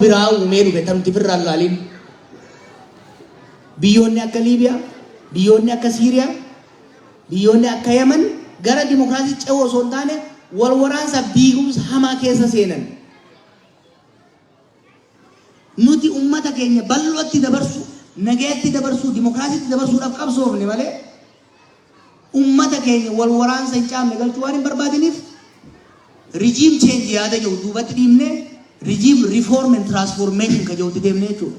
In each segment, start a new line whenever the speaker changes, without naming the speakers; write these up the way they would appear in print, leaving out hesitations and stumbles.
biraa uumee dhufe tamti firraan laaliin biyyoonni akka Liibiyaa, biyyoonni akka Siiriyaa, biyyoonni akka Yemen gara dimokiraasii ce'uu osoo hin taane wal waraansa diigumsa hamaa keessa seenan. Nuti ummata keenya bal'ootti dabarsu, nagaatti dabarsu, dimokiraasiitti dabarsuudhaaf qabsoofne malee ummata keenya wal waraansa hin caamne galchuu waan hin barbaadiniif regime change yaada jiru duubatti dhiibnee regime reform and transformation ka jirutti deemnee jechuudha.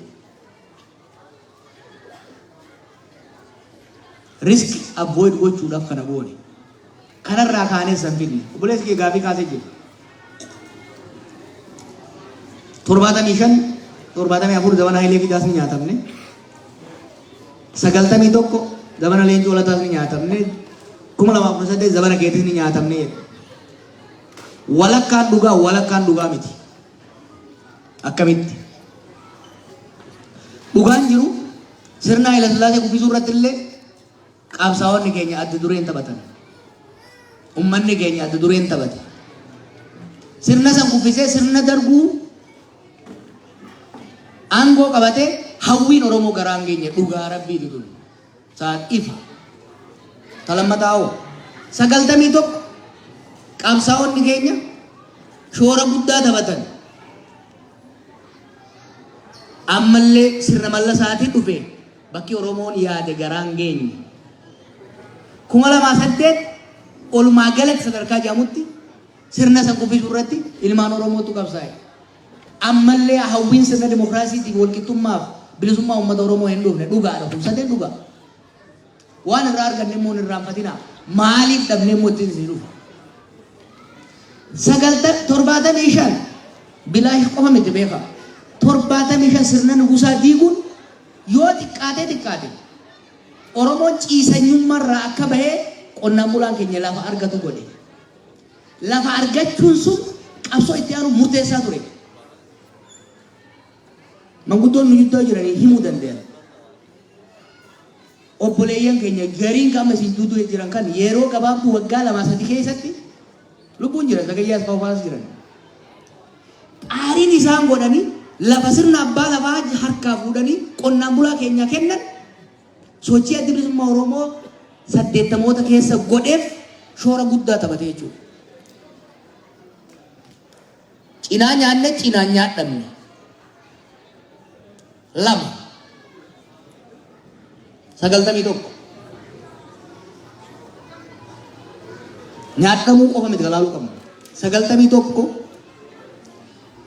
Risk avoid gochuudhaaf kana goone. Kanarraa kaanee san fidne. Obboleessi kee gaafii kaasee jiru. 75 zamana Hayilee Fidaas ni nyaatamne. 91 zamana Leencoo Lataas ni nyaatamne. 2018 zamana keetis ni nyaatamne. Walakkaan dhugaa miti. Akkamitti? Dhugaan jiru sirna Haayila Sillaasee kuffisuu irratti illee qabsaa'onni keenya adda dureen taphatan. Ummanni keenya adda dureen taphate. Sirna san kuffisee sirna darguu aangoo qabatee hawwiin Oromoo garaan keenya dhugaa rabbiitu tun. Sa'aat ifa. Talammataa'oo 91 qabsaa'onni keenya shoora guddaa taphatan. Ammallee sirna mallasaatiin dhufe bakki Oromoon yaade garaan keenya. 2008 olumaa galatti sadarkaa jedhamutti sirna san kuffisuu irratti ilmaan Oromootu qabsaa'e. Ammallee hawwiin sirna dimokiraasiitiif walqixxummaaf bilisummaa uummata Oromoo hin dhufne dhugaadha. Kun sadeen dhugaa. Waan irraa arganne immoo hin irraanfatinaa. Maaliif dhabnee immoo ittiin isin dhufa? 75 bilaash qofa miti beeka. 75 sirna nugusaa diiguun yoo xiqqaate Oromoon ciisanyummaarraa akka bahee qonnaan bulaan keenya lafa argatu godhe. Lafa argachuun sun qabsoo itti aanu murteessaa ture. Manguddoon nu gidduu jiranii himuu danda'an. Obboleeyyan keenya gariin qaama isin duuduu jiran kan yeroo gabaabduu waggaa 2-3 keessatti lubbuun jiran sagayyaas faafaas jiran. Aariin isaan godhanii lafa sirna abbaa lafaa harkaa fuudhanii qonnaan bulaa keenya kennan sochii adda bilisummaa Oromoo 80moota keessa godheef shoora guddaa taphate jechuudha. Cinaa nyaanne cinaa nyaadhamne. 91 nyaadhamuu qofa miti galaaluu qabna. 91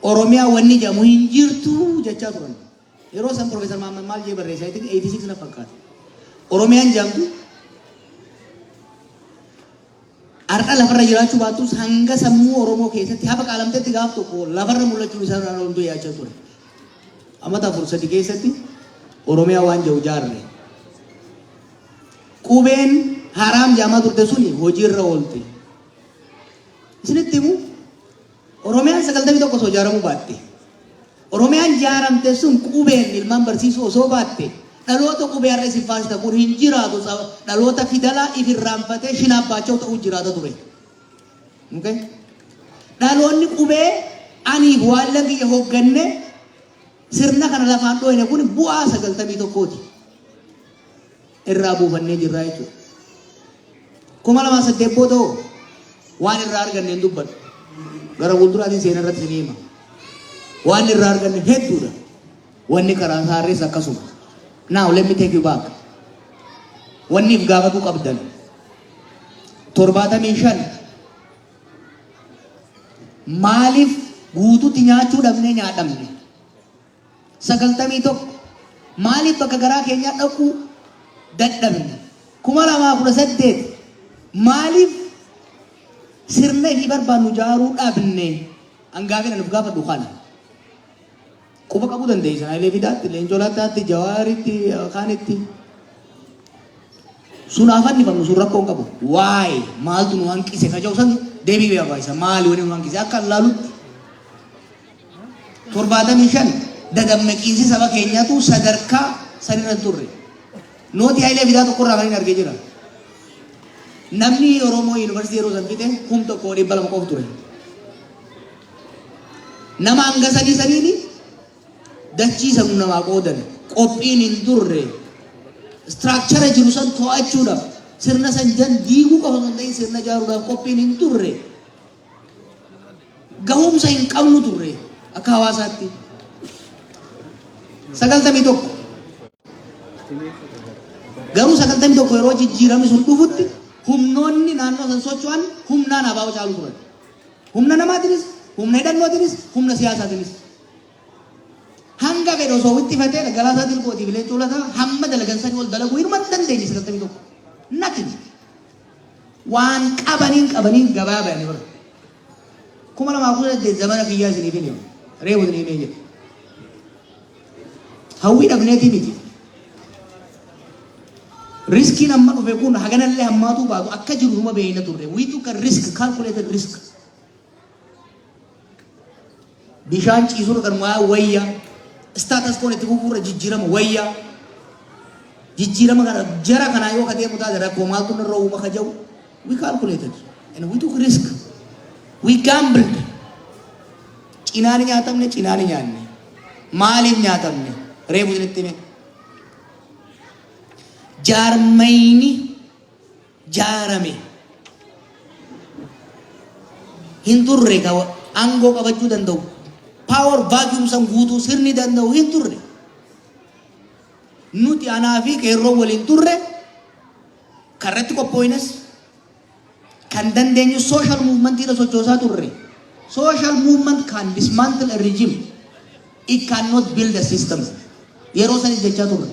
Oromiyaa wanni jedhamu hin jirtu jechaa turan. Yeroo san Profeesar Mahammad maal jee barreessaa 86 na fakkaata. Oromiyaan jedhamtu har'a lafarra jiraachuu baattus hanga sammuu Oromoo keessatti hafa qaalamteetti gaaf tokko lafarra mul'achuu isaa irraa hunduu yaachaa ture. Amata 4 keessatti Oromiyaa waan jedhu jaarre. Qubeen haraam jedhamaa turte suni hojiirra oolte. Isinitti himu Oromiyaan 91 osoo ijaaramuu baatte. Oromiyaan ijaaramte sun qubeen ilmaan barsiisuu osoo baatte. Dhaloota qubee har'a isin faasita kun hin jiraatu. Dhaloota fidalaa ifirraanfatee shinaabbaachoo ta'uu jiraata ture. Dhaloonni qubee aniif waan laggiyya hoogganne sirna kana lafaan dhooyne kun bu'aa 91ti. Irraa buufannee jirraa jechuudha. 2008 booda waan irraa arganne hin dubbadhu. Gara fuulduraatiin seenaa irratti ni hima. Waan irraa arganne hedduudha. Wanni karaa saarrees akkasuma. Now let me take you back. Wanniif gaafatu qabdan 75 maaliif guutuutti nyaachuu dhabnee nyaadhamne? 91 maaliif bakka garaa keenyaa dhaquu dadhabne? 2018 maaliif sirna hin barbaannu jaaruu dhabne? Hangaafina nuuf gaafadhu kana. Quba qabuu dandeessan Hayilee Fidaatti, Leencoo Lataatti, Jawaaritti, Kaanitti. Sun afaan nifamnu sun rakkoo hin qabu. Waa'ee maaltu nu hanqise ka jedhu san deebii beekaa isa maali wani nu hanqise akka laalutti 75 dagammaqiinsi saba keenyaatu sadarkaa sanirra turre. Nooti Hayilee Fidaa tokkorraa kan hin argee jira. Namni Oromoo Yuunivarsiitii yeroo san fixe 1,200 qofa ture. Nama hanga sadiini dachii sammuu namaa qoodan qophiin hin turre istiraakchara jiru san to'achuudhaaf sirna san jan diiguu qofa osoo hin ta'in sirna ijaaruudhaaf qophiin hin turre gahumsa hin qabnu turre akka hawaasaatti 91 garuu 91 yeroo jijjiiramni sun dhufutti humnoonni naannoo san socho'an humnaan abaa'oo caalu turan humna namaatiinis humna hidhannootiinis humna siyaasaatiinis hanga fedhe osoo wixxifatee galaasaa dilbootiif leencoo lataa hamma dalagan sanii ol dalaguu hirma dandeenye 91 nothing waan qabaniin gabaa bayanii bara 2018 zamana kiyyaa isiniif hin reebu isinii mee jedhe hawwii dhabneetii miti riskiin amma dhufe kun haganallee hammaatuu baatu akka jiru numa beeyna turre we took a risk calculated risk bishaan ciisuu kan wayya status quo itti fufuurra jijjiirama wayya jijjiirama kana jara kana yoo kadeemu taate rakkoo maaltu narra uuma ka jau we calculated and we took risk we gambled cinaani nyaatamne cinaani nyaanne maaliif nyaatamne reebu isinitti hime jaarmayni jaarame hin turre ka aangoo qabachuu danda'u power vacuum san guutuu sirni danda'u hin turre nuti anaa fi qeerroo waliin turre karratti qophooynes kan dandeenyu social movement ira sochoosaa turre social movement can dismantle a regime it cannot build a system yeroo sanis jechaa turre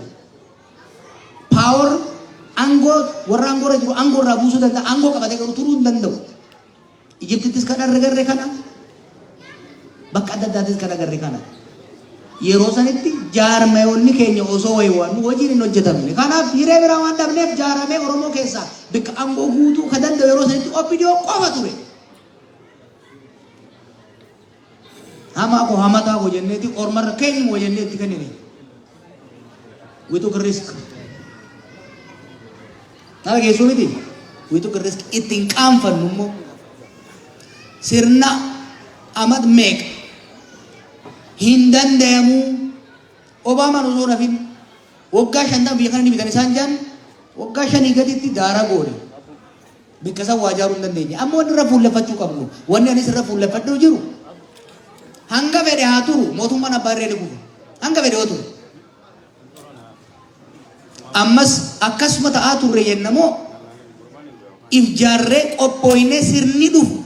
power angoo warra angoo irra jiru angoo irraa buusuu danda'a angoo qabatee garuu turuu hin danda'u Ijiptittis kan argarre kana bakka adda addaattis kan agarre kana yeroo sanitti jaarmayoonni keenya osoo wayiwaan hojiin hin hojjetamne kanaaf hiree biraa waan dhabneef jaaramee Oromoo keessaa bakka angoo guutuu ka danda'u yeroo sanitti OPDO qofa ture hamaa ko hamataa ko jenneeti ormarra keenya moo jenneetti kennine we took a risk nara geessuu miti we took a risk ittiin qaanfannu immoo sirna amad meeq hin danda'amu Obaamaan osoo nafin waggaa 50 biyya kana ni bitan isaan jaan waggaa 5 gaditti daara goone bakka san waa jaaruu hin dandeenye amma wanni irra fuulleffachuu qabnu wanni anis irra fuulleffadhuu jiru hanga fedhe haa turu mootummaan abbaa irree dhufu hanga fedhe haa turu ammas akkasuma ta'aa turre yennamoo if jaarree qophooyne sirni dhufu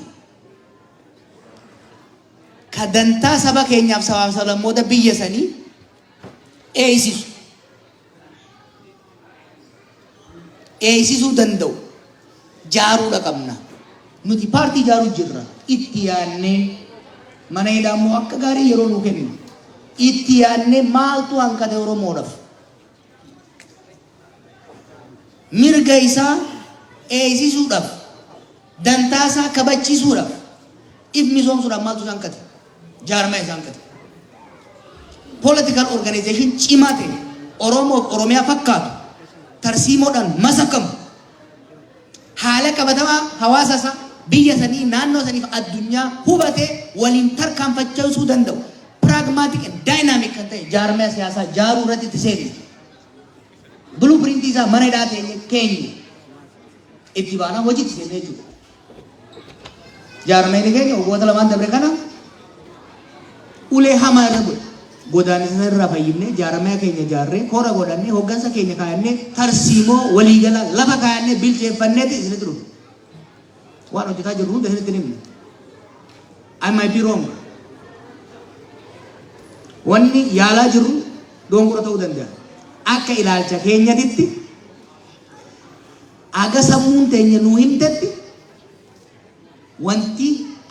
kadantaa saba keenyaaf sabaaf sablammoota biyya sanii eeysisuu danda'u jaaruudha qabna nuti paartii jaaruu jirra itti yaannee mana hidhaammoo akka gaarii yeroo nuu kennu itti yaannee maaltu hanqate Oromoodhaaf mirga isaa eeysisuudhaaf dantaa isaa kabachiisuudhaaf if misoomsuudhaaf maaltu isaan kate jaarmaa isaan kate political organization cimaa ta'e Oromoof Oromiyaa fakkaatu tarsiimoodhaan masakamu haala qabatamaa hawaasa isaa biyya sanii naannoo saniif addunyaa hubatee waliin tarkaanfachiisuu danda'u pragmatic and dynamic kan ta'e jaarmaa siyaasaa jaaruu irratti itti seeni blueprint isaa mana hidhaa ta'e keenya itti baanaa hojiitti seennee jiru jaarmaan keenya waggoota lamaan dabre kana ulee hamaa irra godhe godaanisa irraa fayyifnee jaarmaa keenya jaarree koora godhannee hoggansa keenya kaayannee tarsiimoo waliigala lafa kaayannee bilcheeffanneeti isinitti dhufu waan hojjetaa jirru hunda isinitti himne I might be wrong wanni yaalaa jirru dongora ta'uu danda'a akka ilaalcha keenyatitti aga sammuun teenya nuu himtetti wanti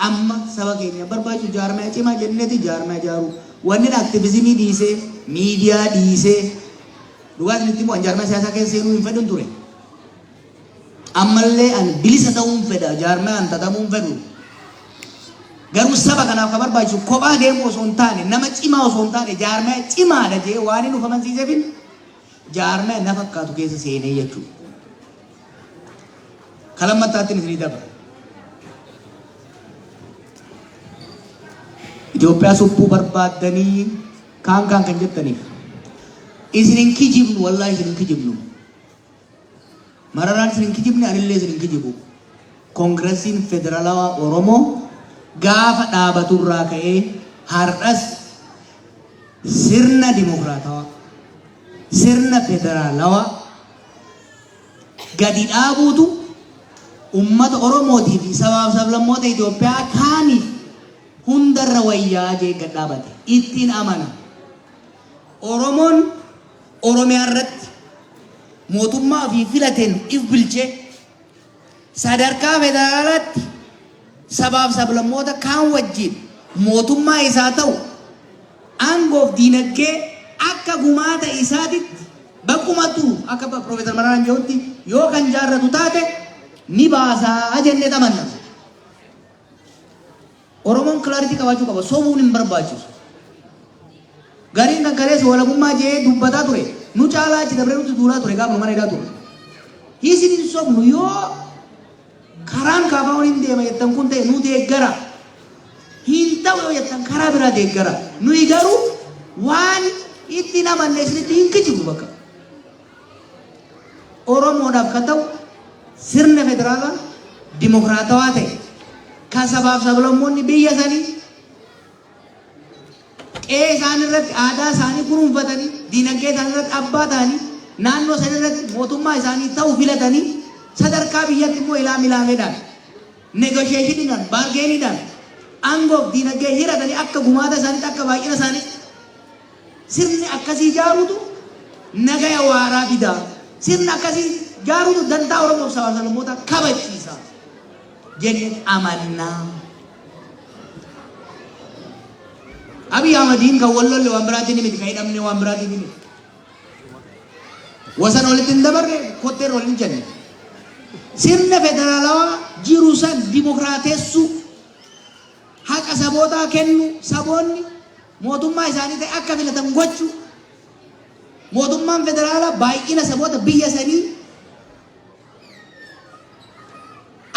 amma saba keenya barbaachisu jaarmaa cimaa jenneeti jaarmaa jaaruu wanni aktiivizimii dhiisee miidiyaa dhiisee dhugaa isinitti immoo jaarmaa siyaasaa keessa seenuu hin fedhun ture ammallee an bilisa ta'uun fedha jaarmaa an tatamuun fedhu garuu saba kanaaf ka barbaachisu kophaa deemuu osoo hin taane nama cimaa osoo hin taane jaarmaa cimaadha jee waan hin ufamansiiseefin jaarmaa na fakkaatu keessa seenee jechuudha kalammattaattiin isinii dabra Itoophiyaa subbuu barbaaddanii kan jettaniif isinin kijibnu wallahi isinin kijibnu mararaan isinin kijibne anillee isinin kijibu Kongresiin Federaalawaa Oromoo gaafa dhaabaturraa ka'ee har'as sirna dimokiraatawaa sirna federaalawaa gadi dhaabuutu ummata Oromootii fi sabaaf sablammoota Itoophiyaa kaaniif hundarra wayyaa jee gad dhaabate ittiin amana. Oromoon Oromiyaa irratti mootummaa fi filateen if bilchee sadarkaa federaalaatti sabaaf sablammoota kaan wajjin mootummaa isaa ta'u aangoof diinagdee akka gumaata isaatitti baqqumatu akka Profeesar Mararaan jedhutti yoo kan jaarratu taate ni baasaa jennee tamanna. Oromoon kilaaritii qabaachuu qaba. Sobuun hin barbaachisu. Gariin kan kaleessa walabummaa jee dubbataa ture. Nu caalaa achi dabree nuti duulaa ture gaafa mana hidhaa ture. Hiisin hin sobnu yoo karaan kaafaa waliin deema jettan kun ta'e nu deeggara. Hin ta'u yoo jettan karaa biraa deeggara. Nuyi garuu waan itti namanne isinitti hin kijibu bakka. Oromoodhaaf kan ta'u sirna federaalaa dimokiraatawaa ta'e kan sabaaf sablammoonni biyya sanii qe'ee isaanii irratti aadaa isaanii kunuunfatanii diinagdee isaanii irratti abbaa ta'anii naannoo isaanii irratti mootummaa isaanii ta'uu filatanii sadarkaa biyyatti immoo ilaameedhaan negosheeshiniidhaan baargeeniidhaan aangoof diinagdee hiratanii akka gumaata isaaniitti akka baay'ina isaaniitti sirni akkasii ijaaruutu nagaya waaraa fidaa. Sirna akkasii ijaaruutu dantaa Oromoof sabaaf sablammoota kabachiisa jennee amannaa. Abiy Ahmediin kan wallolle waan biraatiin miti kan hidhamne waan biraatiin miti. Wasan walitti hin dabarre kotteen waliin jenne. Sirna federaalawaa jiru san dimokiraateessuu haqa sabootaa kennu saboonni mootummaa isaanii ta'e akka filatan gochuu mootummaan federaalaa baay'ina saboota biyya sanii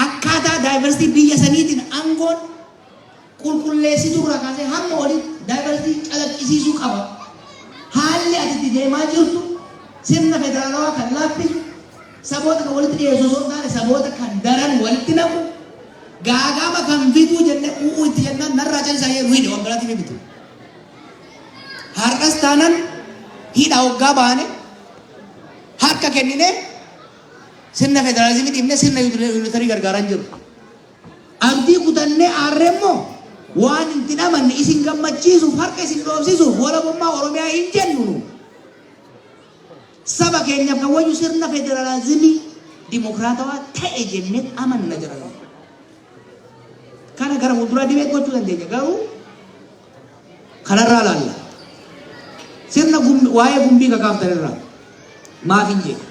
akkaataa daayivarsiitii biyya saniitiin aangoon qulqulleessituu irraa kaasee hamma walitti daayivarsiitii calaqqisiisuu qaba. Haalli ati deemaa jirtu sirna federaalawaa kan laaffisu saboota kan walitti dhiyeessu osoo hin taane saboota kan daran walitti naqu gaagama kan fituu jennee u'uu itti jennaan narraa calisaa yeroo hidhe waan biraatiif bitu. Har'as taanaan hidha hoggaa baane harka kennine sirna federaalizimii dhiibne sirna yuunitarii gargaaran jiru. Abdii kutannee aarree immoo waan hin amanne isin gammachiisuuf harka isin dhoofsisuuf walabummaa Oromiyaa hin jennu. Saba keenyaaf kan wayyu sirna federaalizimii dimokiraatawaa ta'e jennee amanna jiran. Kana gara fuulduraa dibeet gochuu dandeenya garuu kanarraa laalla. Sirna waa'ee gumbii kakaaftan irraa maaf hin jedhu.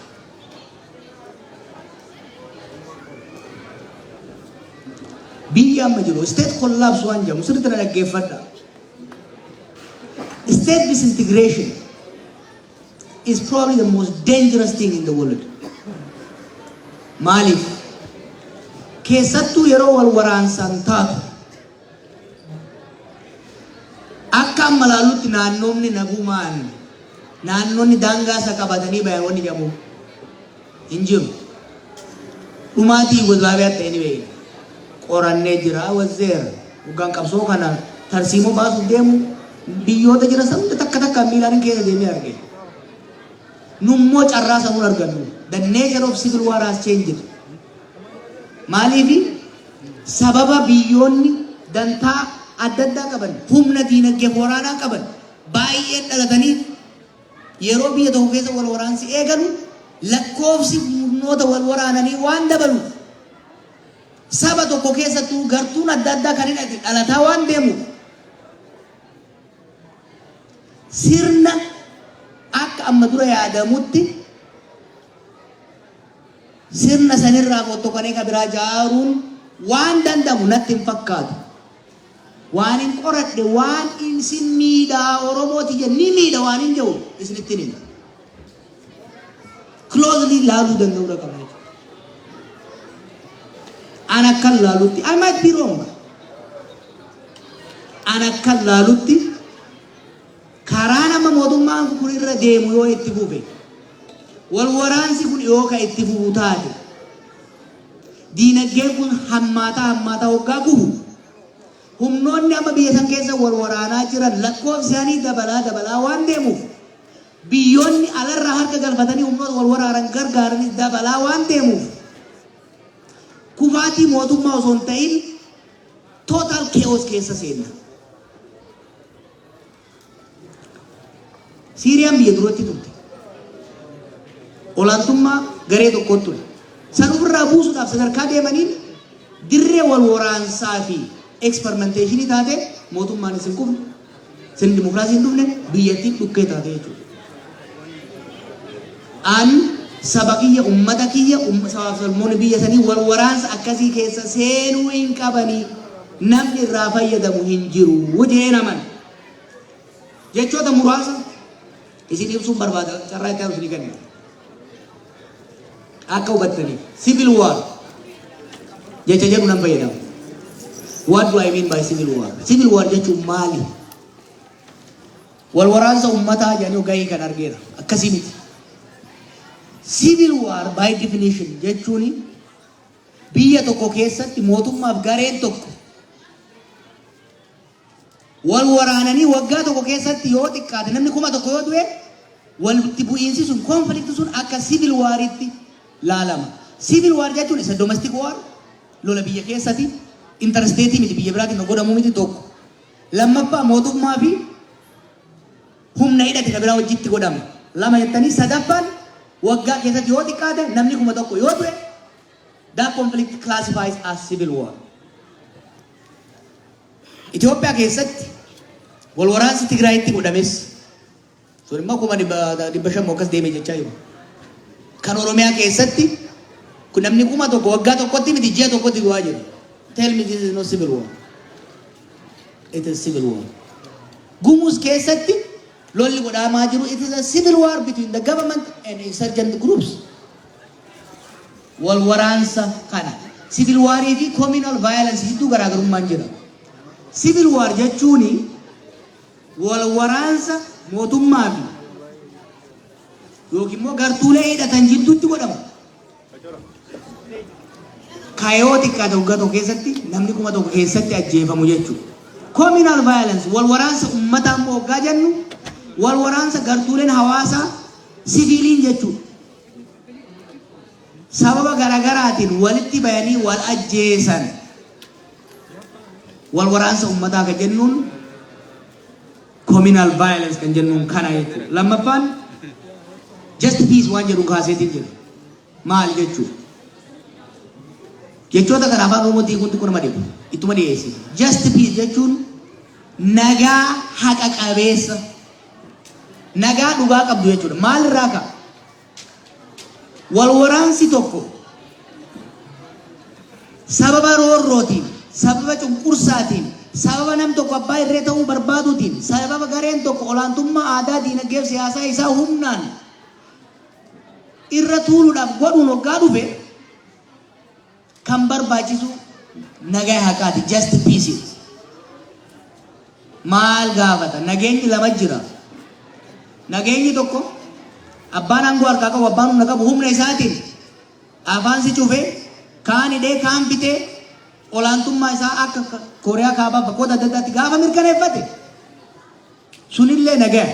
Biyya amma jiru state collapse waan jedhamu sirriitti na dhaggeeffadha. State disintegration is probably the most dangerous thing in the world. Maaliif? Keessattuu yeroo wal waraansaan taatu akka amma laalutti naannoonni nagumaan naannoonni daangaa isa qabatanii bayan wanni jedhamu hin jiru. Dhumaatii Yuugozlaaviyaa ta'e ni beekna. Qorannee jira wazzeer hoggaan qabsoo kana tarsiimoo baasuuf deemu biyyoota jira sabni takka takka miilaan keessa deemee arge. Nummoo carraa sanuun argannu. The nature of civil war has changed. Maaliif sababa biyyoonni dantaa adda addaa qaban humna diinagdee waraanaa qaban baay'een dhalatanii yeroo biyya tokko keessa wal waraansi eegalu lakkoofsi murnoota wal waraananii waan dabalu saba tokko keessattuu gartuun adda addaa kan hidhate dhalataa waan deemu sirna akka amma dura yaadamutti sirna sanirraa fottokanii ka biraa jaaruun waan danda'amu natti hin fakkaatu. Waan hin qoradhe waan isin miidhaa Oromooti jenni miidha waan hin jiru isinitti hin closely laaluu danda'uu qaba. Ana kan laalutti I might be wrong. Ana kan laalutti karaa mootummaan kun irra deemu yoo itti fufe wal waraansi kun yoo ka itti fufu taate diinagdeen kun hammaataa hoggaa gubu humnoonni amma biyya san keessa wal waraanaa jiran lakkoofsaanii dabalaa waan deemuuf biyyoonni alarraa harka galfatanii humnoota wal waraanan gargaaranii dabalaa waan deemuuf kufaatii mootummaa osoo hin ta'in total chaos keessa seenna. Siiriyaan biyya duratti turte. Olaantummaa garee tokkoon ture. San ofirraa buusuudhaaf sadarkaa deemaniin dirree wal waraansaa fi experimenteeshinii taate mootummaan isin kufne, isin dimokiraasii hin dhufne biyyattiin dhukkee taate jechuudha. An saba kiyya ummata kiyya sabaaf salmoonni biyya sanii wal waraansa akkasii keessa seenuu hin qabanii namni irraa fayyadamu hin jiru jee naman. Jechoota muraasa isin ibsuun barbaada carraa itti isin kenna. Akka hubattaniif civil war jecha jedhu nan fayyadamu. What do I mean by civil war? Civil war jechuun maali? Wal waraansa ummataa jedhanii gahee kan argeera. Akkasii miti. Civil war by definition jechuun biyya tokko keessatti mootummaaf gareen tokko wal waraananii waggaa tokko keessatti yoo xiqqaate namni 1,000 yoo du'e walitti bu'iinsi sun conflict sun akka civil waritti laalama. Civil war jechuun isa domestic war lola biyya keessatti interstate miti biyya biraatiin godhamu miti tokko. Lammaffaa mootummaa fi humna hidhate kan biraa wajjitti godhama. Lama jettanii sadaffaan waggaa keessatti yoo xiqqaate namni 1,000 yoo du'e that conflict classifies as civil war. Itoophiyaa keessatti wal waraansi Tigraayitti godhames sun immoo 500 akkas deemee jechaa jiru. Kan Oromiyaa keessatti kun namni 1,000 waggaa tokkotti miti ji'a tokkotti du'aa jiru. Tell me this is not civil war. It is civil war. Gumuz keessatti lolli godhamaa jiru it is a civil war between the government and insurgent groups. Wal waraansa kana civil war fi communal violence hedduu garaagarummaan jira. Civil war jechuun wal waraansa mootummaa fi yookiin immoo gartuulee hidhatan jidduutti godhamu. Kaayoo xiqqaa tokko keessatti namni 1,000 keessatti ajjeefamu jechuudha. Communal violence wal waraansa uummataa immoo hoggaa jennu wal waraansa gartuuleen hawaasaa siviiliin jechuudha. Sababa garaagaraatiin walitti bayanii wal ajjeesan wal waraansa uummataa kan jennuun communal violence kan jennuun kana jechuudha. Lammaffaan just peace waan jedhu kaaseetiin jira. Maal jechuudha? Jechoota kana afaan Oromootiin kun nama dhibu ittuma dhiyeessi. Just peace jechuun nagaa haqa qabeessa nagaa dhugaa qabdu jechuudha. Maal irraa ka'a? Wal waraansi tokko sababa roorrootiin, sababa cunqursaatiin, sababa nam tokko abbaa irree ta'uu barbaaduutiin, sababa gareen tokko olaantummaa aadaa diinagdee fi siyaasaa isaa humnaan irra tuuluudhaaf godhuun hoggaa dhufe kan barbaachisu nagaa haqaati. Just peace. Maal gaafata? Nageenyi lama jira. Nageenyi tokko abbaan aangoo harkaa qabu abbaan humna qabu humna isaatiin afaan si cufee kaan hidhee kaan bitee olaantummaa isaa akka Kooriyaa kaabaa bakkoota adda addaatti gaafa mirkaneeffate sunillee nagaa.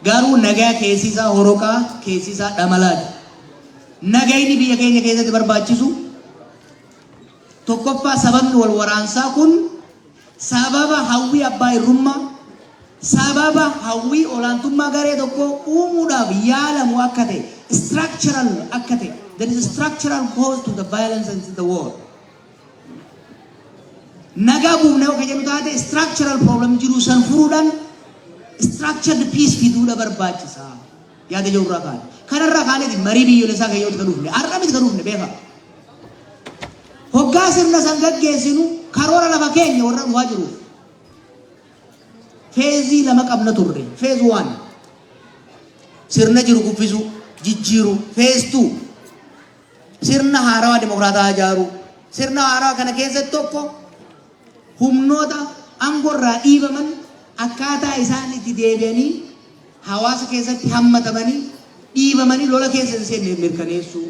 Garuu nagaa keessi isaa horoqaa keessi isaa dhamalaadha. Nagayni biyya keenya keessatti barbaachisu tokkoffaa sababni wal waraansaa kun sababa hawwii abbaa irrummaa sababa hawwii olaantummaa garee tokko uumuudhaaf yaalamu akka ta'e structural akka ta'e there is a structural cause to the violence in the world. Nagaa buufnee akka jennu taate structural problem jiru san furuudhaan structured peace fiduudha barbaachisa. Yaada jiru irraa kaane. Kanarraa kaaneeti marii biyyoolessaa kayyooti kan dhufne har'a miti kan dhufne beeka. Hoggaa sirna san gaggeessinu karoora lafa keenya warra dhufaa jiruuf. Feezii lama qabna turre. Phase 1 sirna jiru kuffisu jijjiiru. Phase 2 sirna haarawaa dimokiraataa ijaaru. Sirna haarawaa kana keessatti tokko humnoota aangorraa dhiibaman akkaataa isaan itti deebi'anii hawaasa keessatti hammatamanii dhiibamanii lola keessa seenne mirkaneessu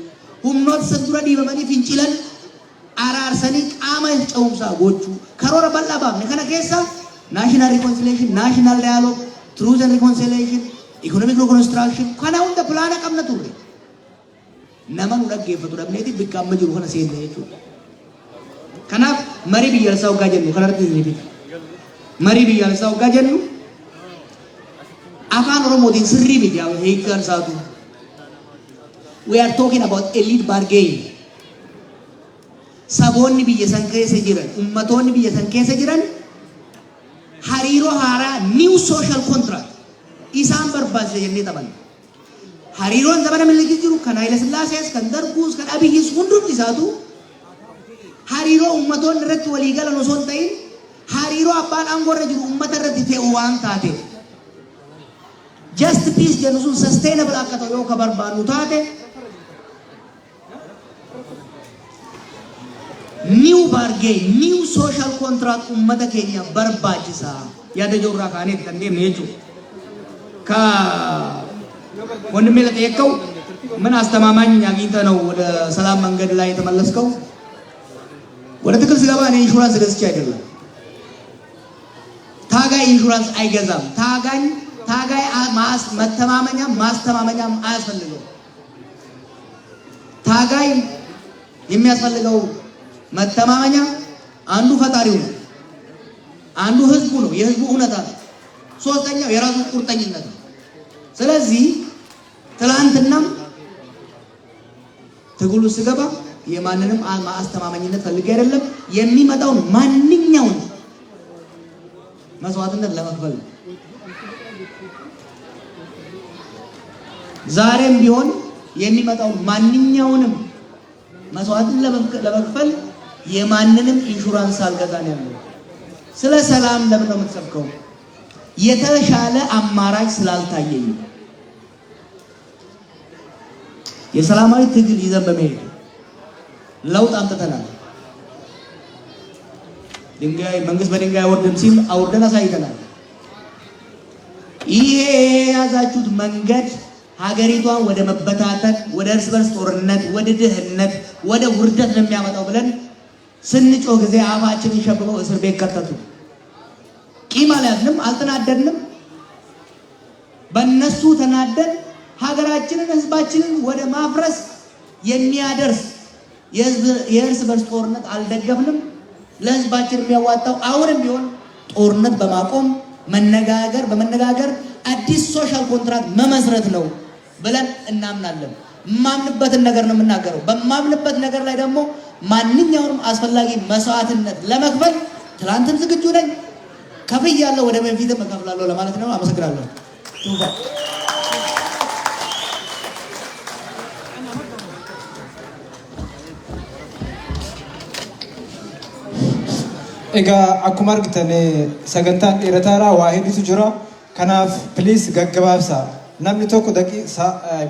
humnoota san dura dhiibamanii fincilan araarsanii qaama ce'umsaa gochuu karoora bal'aa baafne kana keessa national reconciliation, national dialogue, truth and reconciliation, economic reconstruction kana hunda pilaana qabna turre nama nu dhaggeeffatu dhabneeti bikka amma jiru kana seenne jechuudha. Kanaaf marii biyyaalessaa hoggaa jennu kanarratti ni marii biyyaalessaa hoggaa jennu afaan oromootiin sirrii miti hiikaan isaatu. We are talking about elite bargain. Saboonni biyya san keessa jiran, ummatoonni biyya san keessa jiran hariiroo haaraa new social contract isaan barbaachisa jennee taphanna. Hariiroon zamana miliki jiru kan Haayile Sillaasees kan Darguus kan Abiyyis hundumti isaatu hariiroo ummatoonni irratti walii galan osoo hin ta'in hariiroo abbaan aangoo irra jiru ummata irratti ta'u waan taate just peace jennu sun sustainable akka ta'u yoo ka barbaannu taate new bargain, new social contract ummata keenya barbaachisa yaada jirraa kaaneet kan deemne jechuudha. Ka ወንድሜ ለጠየቀው ምን አስተማማኝ አግኝተህ ነው ወደ ሰላም መንገድ ላይ የተመለስከው? ወደ ትግል ስገባ እኔ ኢንሹራንስ ገዝቼ አይደለም። ታጋይ ኢንሹራንስ አይገዛም። ታጋይ ማስተማመኛም አያስፈልገው። ታጋይ የሚያስፈልገው መተማመኛ አንዱ ፈጣሪው ነው፣ አንዱ ህዝቡ ነው፣ የህዝቡ እውነታ ነው። ሶስተኛው የራሱ ቁርጠኝነት ነው። ስለዚህ ትላንትናም ትግሉ ስገባ የማንንም ማስተማመኝነት ፈልጌ አይደለም፣ የሚመጣውን ማንኛውን መስዋዕትነት ለመክፈል ነው። ዛሬም ቢሆን የሚመጣውን ማንኛውንም መስዋዕትነት ለመክፈል የማንንም ኢንሹራንስ አልገዛም ያለው። ስለ ሰላም ለምን ነው የምትሰብከው? የተሻለ አማራጭ ስላልታየኝ የሰላማዊ ትግል ይዘን በመሄድ ለውጥ አምጥተናል። መንግስት በድንጋይ ወርደም ሲል አውርደን አሳይተናል። ይሄ የያዛችሁት መንገድ ሀገሪቷን ወደ መበታተን፣ ወደ እርስ በርስ ጦርነት፣ ወደ ድህነት፣ ወደ ውርደት ነው የሚያመጣው ብለን ስንጮህ ጊዜ አፋችንን ሸብበው እስር ቤት ከተቱ። ቂም አልያዝንም፣ አልተናደድንም። በእነሱ ተናደን ሀገራችንን ህዝባችንን ወደ ማፍረስ የሚያደርስ የእርስ በርስ ጦርነት አልደገፍንም። ለህዝባችን የሚያዋጣው አሁንም ቢሆን ጦርነት በማቆም በመነጋገር አዲስ ሶሻል ኮንትራክት መመስረት ነው ብለን እናምናለን። ማምንበትን ነገር ነው የምናገረው። በማምንበት ነገር ላይ ደግሞ ማንኛውንም አስፈላጊ መስዋዕትነት ለመክፈል ትላንትም ዝግጁ ነኝ፣ ከፍያለሁ፣ ወደ በፊትም እከፍላለሁ ለማለት ነው። አመሰግናለሁ።
Egaa akkuma argitan sagantaan dheerataadha, waa hedduutu jira. Kanaaf please gaggabaabsaa. Namni tokko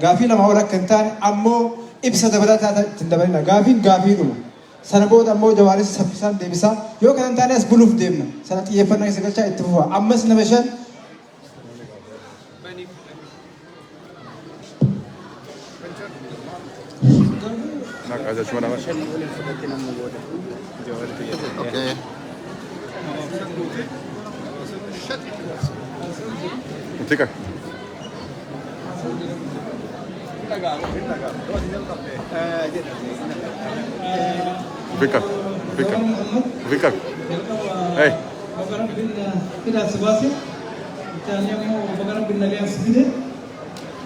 gaafii lama ol akka hin taane ammoo ibsa dabalataa ittiin dabalina. Gaafiin gaafiidhuma. Sana booda ammoo Jawaaris saffisaan deebisaa. Yoo kana hin taane as buluuf deemna. Sana xiyyeeffannaa keessa galchaa itti fufa. Ammas nama shan.
Okay. Tikar. Vikar. Hey.
Tidak sebasi. Misalnya mau bagaimana benda yang sedih.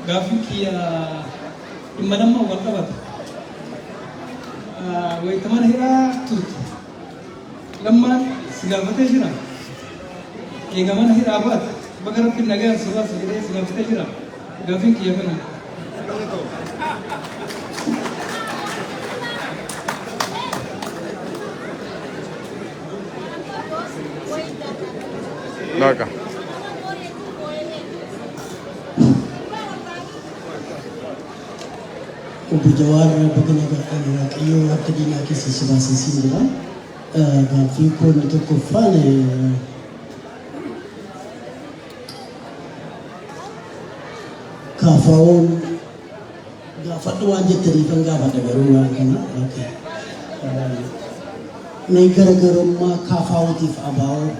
Gafik ya dimana mau berkabat. Wei teman hira tut. Lemah segala jira. Yang mana hira abad. Bagaimana benda yang sebasi segala jira. Gafik ya mana.
Naka.
Obbo Jawaar bagana Waaqayyoo akka diinaa keessa si baasisiin jira. Gaaffii koo inni tokkoffaan kaafaawwan gaafadhu waan jettanii kan gaafadha garuu waan kana mee garaagarummaa kaafaawwatiif abaa'oo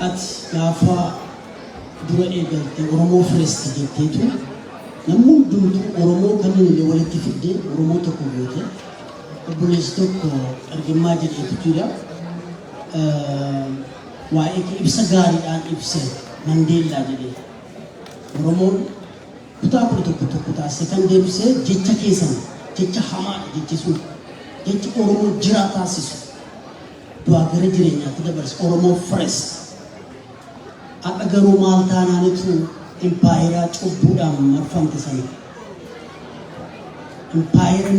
ati gaafa dura eegalte Oromoo Firist jetteetu namni hundumtuu Oromoo kanneen walitti fidee Oromoo tokko goote obboleessi tokko argamaa jedheetu jira waa'ee ibsa gaariidhaan ibsee Mandeellaa jedhee Oromoon kutaa tokko taasise kan deebisee jecha keessan jecha hamaadha jechi sun jechi Oromoo jiraa taasisu du'aa gara jireenyaatti dabarse Oromoo Firist akka garuu maal taanaanitu impaayeraa cubbuudhaan marfamte sana impaayera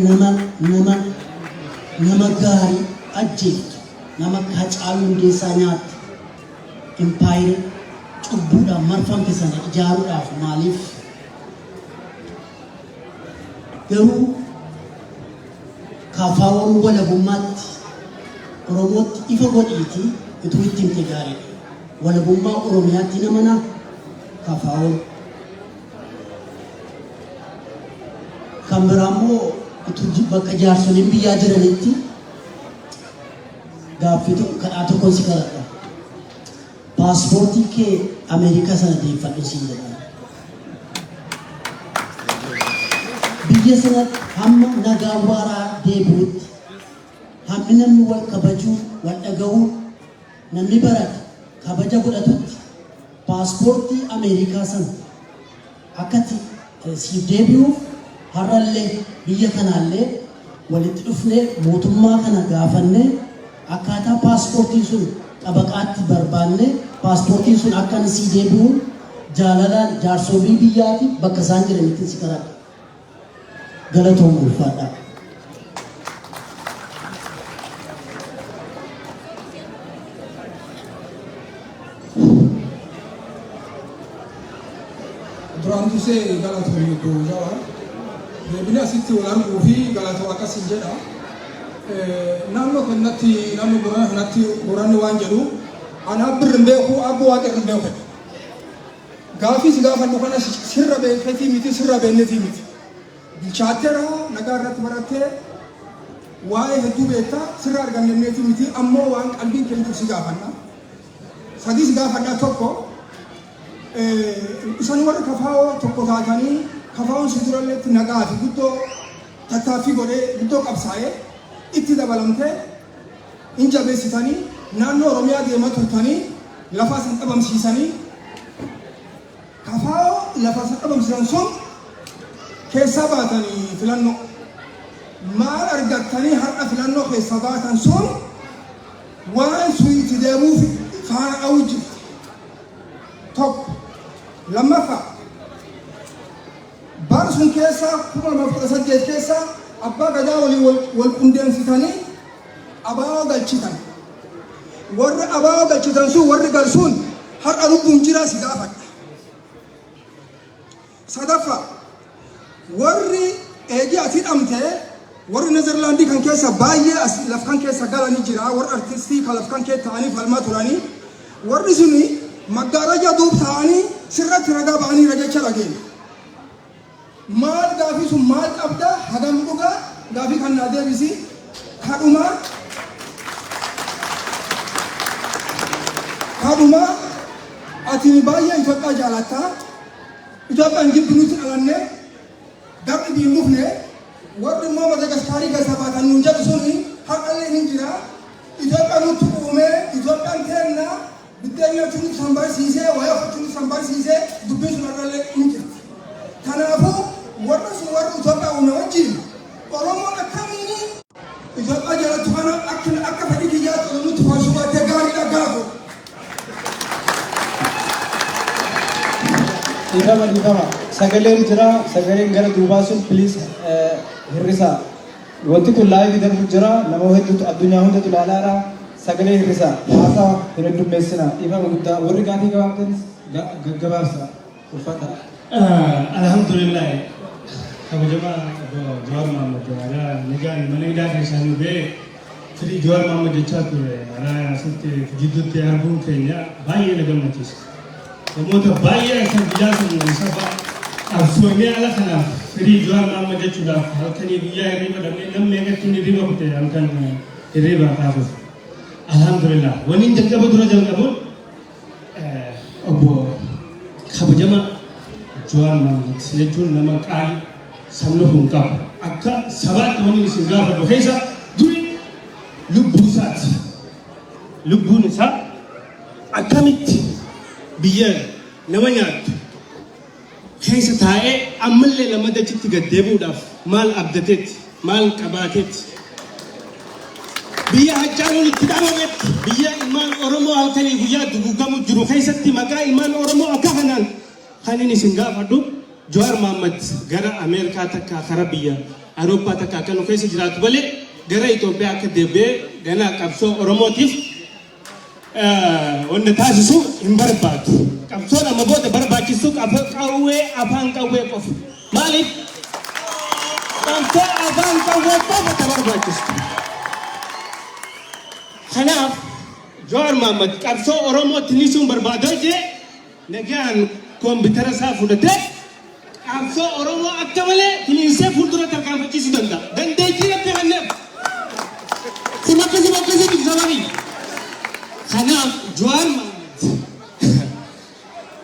nama gaarii ajjeeftu nama Haacaaluu Hundeessaa nyaatti impaayera cubbuudhaan marfamte sana ijaaruudhaaf maaliif garuu kaafaawwan walabummaatti Oromootti ifa godhiitii utuu itti himte gaariidha. Walabummaa Oromiyaatti namana kaafaawwan kan biraammoo utuu bakka jaarsoliin biyyaa jiranitti gaaffitu kadhaa tokkoon si kadhadha. Paaspoortii kee Ameerikaa sana deeffadhu siin jedhama. Biyya sanatti hamma nagaa waaraa deebi'utti hammi namni wal kabajuu wal dhaga'uu namni barate kabaja godhatutti paaspoortii Ameerikaa sana akkati siif deebi'uuf har'allee biyya kanaallee walitti dhufnee mootummaa kana gaafannee akkaataa paaspoortiin sun xabaqaatti barbaanne paaspoortiin sun akka inni sii deebi'u jaalalaan jaarsolii biyyaati bakka isaan jiranitti si kadhadha. Galatoom ulfaadha.
Duraan dursee galatoom iddoo jawaa deebinee asitti wal arguu fi galatoo akkasiin jedha. Naannoo kanatti naannoo Booranaa kanatti Booranni waan jedhu anaa birrin beeku abboo waaqni hin beeku. Gaafii si gaafannu kana sirra beeketii miti sirra beennetii miti. Bilchaateera nagaa irratti barattee waa'ee hedduu beektaa sirra arganneetii miti ammoo waan qalbiin keenya si gaafanna. Sadii si gaafannaa tokko isaan warra kafaa'oo tokko taatanii kafaa'oon si duralleetti nagaa fi guddoo tattaaffii godhee guddoo qabsaa'ee itti dabalamtee hin jabeessitanii naannoo Oromiyaa deemaa turtanii lafaa san dhabamsiisanii kafaa'oo lafaa san dhabamsiisan sun keessaa baatanii filannoo maal argattanii har'a filannoo keessaa baatan sun waan suyitti deemuuf faana dha'uu jirti. Tokko lammaffaa bara sun keessa 2018 keessa abbaa gadaa waliin wal qundeensitanii abaa'oo galchitan. Warri abaa'oo galchitan sun warri galsuun har'a lubbuun jiraa si gaafadha. Sadaffaa warri eegii asii dhamtee warri Nezerlaandii kan keessa baay'ee laf kan keessa galanii jira warri artistii kan laf kan keessa ta'anii falmaa turanii warri suni maggaaraja duub ta'anii sirratti ragaa ba'anii rajecha dhageenya. Maal gaafii sun maal qabda hagam dhugaa gaafii kan naa deebisi kadhumaa ati baay'ee Itoophiyaa jaalattaa Itoophiyaan jibbi nuti dhalanne garri biin dhufne warri immoo Madagaskaarii keessa baatan nuun jedhu suni haqallee hin jira Itoophiyaan nutti uumee Itoophiyaan kenna biddeen nyaachuun nuti san barsiisee wayyaa uffachuun nuti san barsiisee dubbiin sun irrallee hin jirti. Kanaafuu warra sun warra Itoophiyaa uume wajjin Oromoon akkamiin Itoophiyaa jaalattu kana akka fedhii kiyyaatti nutti faarsu baatee gaariidha gaafu.
Dhiifama sagaleen jira sagaleen gara duubaa sun piliis hir'isaa. Wanti kun laayivii darbu jira nama hedduutu addunyaa hundatu ilaalaadha sagalee hir'isaa haasaa hin heddummeessina dhiifama guddaa warri gaafii gabaabtanis gaggabaabsa uffata.
Alhamdulillah kabajama Jawaar Mohammad ala nagaan mana hidhaa keessanii ba'ee firii Jawaar Mohammad jechaa ture ala asitti gidduutti arguun keenya baay'ee na gammachiisa. namoota baay'ee kan biyyaa sun saba qabsoomee ala kanaaf firii Jawaar Mohaammed jechuudhaaf halkanii guyyaa hirriba dhabnee namni eegatti inni hirriba kute halkan hirriba kaasuuf. Alhamdulillah waliin jalqaba dura jalqabuun obbo kabajama Jawaar Mohaammed jechuun nama qaalii sabni kun qabu akka sabaatti waliin isin gaafadhu keessa duri lubbuu isaati. Lubbuun isaa akkamitti biyya nama nyaattu keessa taa'ee ammallee lama dachitti gad deebi'uudhaaf maal abdateetti maal qabaateetti biyya hajjaanuun itti dhabametti biyya ilmaan Oromoo halkanii guyyaa dugugamu jiru keessatti maqaa ilmaan Oromoo akka kanaan kan inni isin gaafadhu Jawaar Mohaammed gara Ameerikaa takka kara biyya Awurooppaa takka akka nu keessa jiraatu malee gara Itoophiyaa akka deebi'ee ganaa qabsoo Oromootiif wanda taasisu hin barbaadu. Qabsoo nama booda barbaachisu qawwee afaan qawwee qofa. Maaliif? Qabsoo afaan qawwee qofa ta barbaachisu. Kanaaf Jawaar Mohaammed qabsoo Oromoo tilisuun barbaadoo jee nagaan koompitara isaa fudhatee qabsoo Oromoo akka malee tiliisee fuuldura tarkaanfachiisuu danda'a. Dandeettii akka kanneef. Simakkasi biqilsamanii. Kanaaf Jawaar Mohaammed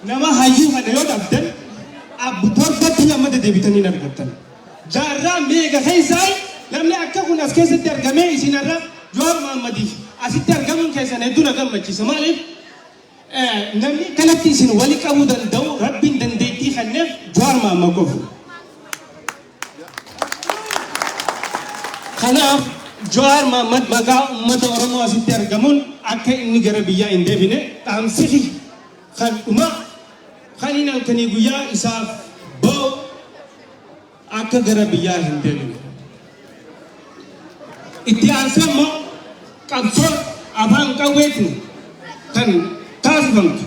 nama hayyuu kana yoo dhabdan torbatti lammata deebitanii hin argattan. Jaarraa meeqa keessaa namni akka kun as keessatti argamee isinarra Jawaar Mohammediif asitti argamuun keessan hedduu na gammachiisa. Maaliif namni kanatti isin wali qabuu danda'u rabbiin dandeettii kenneef Jawaar Mohaammed qofu. Kanaaf Jawaar Mohaammed maqaa uummata Oromoo asitti argamuun akka inni gara biyyaa hin deebine dhaamsifi kan dhuma kan inni halkanii guyyaa isaaf ba'u akka gara biyyaa hin deebine. Itti aansee immoo qabsoo afaan qawweetiin kan taasifamtu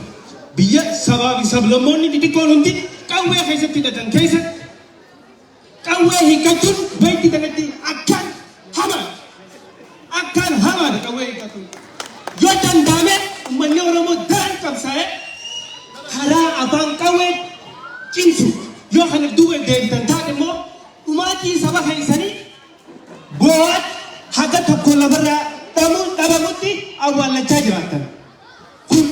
biyya sabaa fi sablammoonni xixiqqoon hundi qawwee keessatti hidhatan keessatti qawwee hiikachuun bayti kanatti akkaan hamaadha qawwee hiikachuun. Yoo danda'ame uummanni Oromoo daan qabsaa'ee karaa afaan qawwee cimsu yoo kana duuba deebitan taate immoo dhumaatii saba keessanii boo'aat haga tokko lafarraa dhabamutti awwaallachaa jiraatan. Kun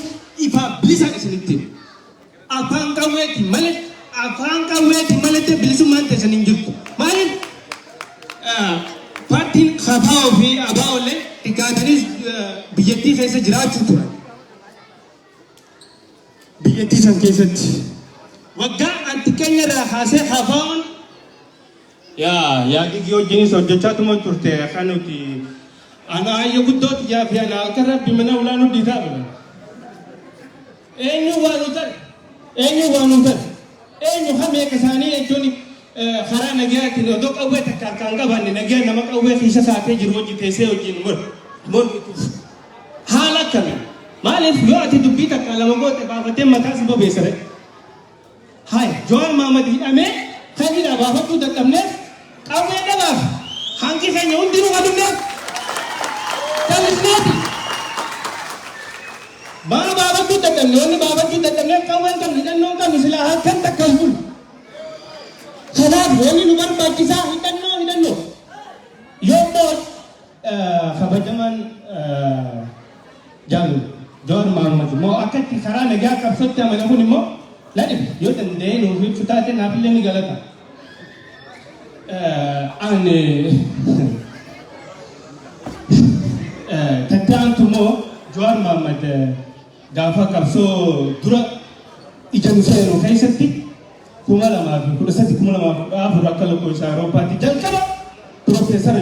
ifaa bilisa isinitti afaan qawweeti malee bilisummaan teessan hin jirtu. Maaliif paartiin KFO fi ABO dhiqaatanii biyyattii keessa jiraachuu turan. Biyyattii san keessatti waggaa antiqeenya irraa kaasee KFO'n yaadi wajjinis hojjechaa tuma turte kan nuti ana hayya guddooti yaa fi ana akka rabbi mana ulaanuu dhiitaa bilan. Eenyu waan hameeka isaanii jechuun karaa nagayaatiin odoo qawwee takka harkaan qabanne nagaya nama qawwee keessa saatee jiru hojii teessee wajjin mormituuf haala akkamiin maaliif yoo ati dubbii takka lama goote baafatee mataa si bobeessare. Hai Jawaar Mohaammed hidhamee kan hidhaa baafachuu dadhabneef qawwee dhabaaf hanqi keenya hundinuu adunneef talisneeti. Baala baafachuu dadhabne wanni baafachuu dadhabneef qawween qabnu hidhannoo qabnu silaa halkan takka hin bulu. Kanaaf wanni nu barbaachisaa hidhannoo yoo boos kabajamaan jaalu Jawaar Mohaammed immoo akkatti karaa nagaa qabsootti amanamuun immoo ladhibe yoo danda'e nuuf ibsu taate naafillee ni galata. Ani tattaantu immoo Jawaar Mohaammed gaafa qabsoo dura ijaan seenu keessatti 2013 akka lakkoofsa Awurooppaatti jalqaba Piroofeesar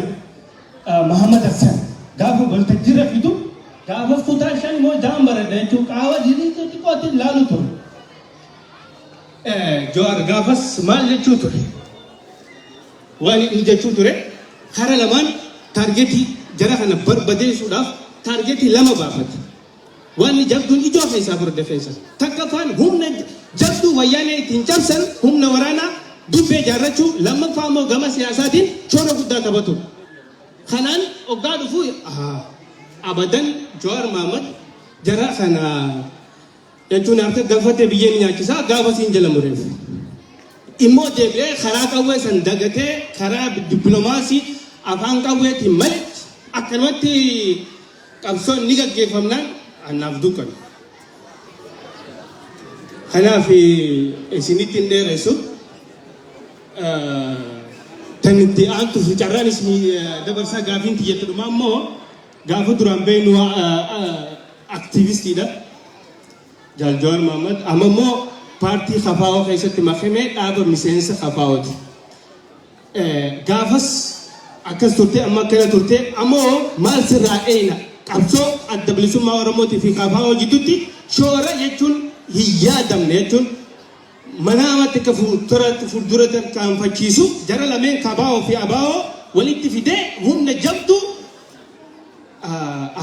Mahammad Hassan gaafa waltajjiirra fidu gaafa kutaa shan immoo jaan baradha jechuun qaawwa jirii xixiqqootti ilaalu ture. Jawaar gaafas maal jechuu ture? Waan inni jechuu ture kara lamaan taargetii jara kana barbadeessuudhaaf taargetii lama baafate. Waan jabduun ijoo keessaa furde feesa. Takkafaan humna jabduu wayyaanee ittiin cabsan humna waraanaa dubbee jaarrachuu lammaffaa immoo gama siyaasaatiin shoora guddaa taphatu. Kanaan oggaa dhufuu abadan Jawaar Mohaammed jara kana jechuun harka galfatee biyyeen nyaachisaa gaafa siin jala mureef. Immoo deebi'ee karaa qawwee san dagatee karaa dippiloomaasii afaan qawweetiin malee akkanumatti qabsoon ni gaggeeffamnaan annaaf dukkana. Kanaaf isinitti hin dheeressu tan itti aantu fi carraan isin dabarsaa gaafiin xiyyeetti dhuma ammoo gaafa duraan beenu aktiivistiidha. Jaal Jawaar Mohammad amma immoo paartii Kafaawoo keessatti makamee dhaaba miseensa Kafaawoti. Gaafas akkas turte amma akkana turte ammoo maal sirraa eeyna qabsoo adda bilisummaa Oromootii fi Kafaawoo jidduutti shoora jechuun hin yaadamne jechuun manaamatti akka fuuldura tarkaanfachiisu jara lameen Kafaawoo fi Abaawoo walitti fidee humna jabdu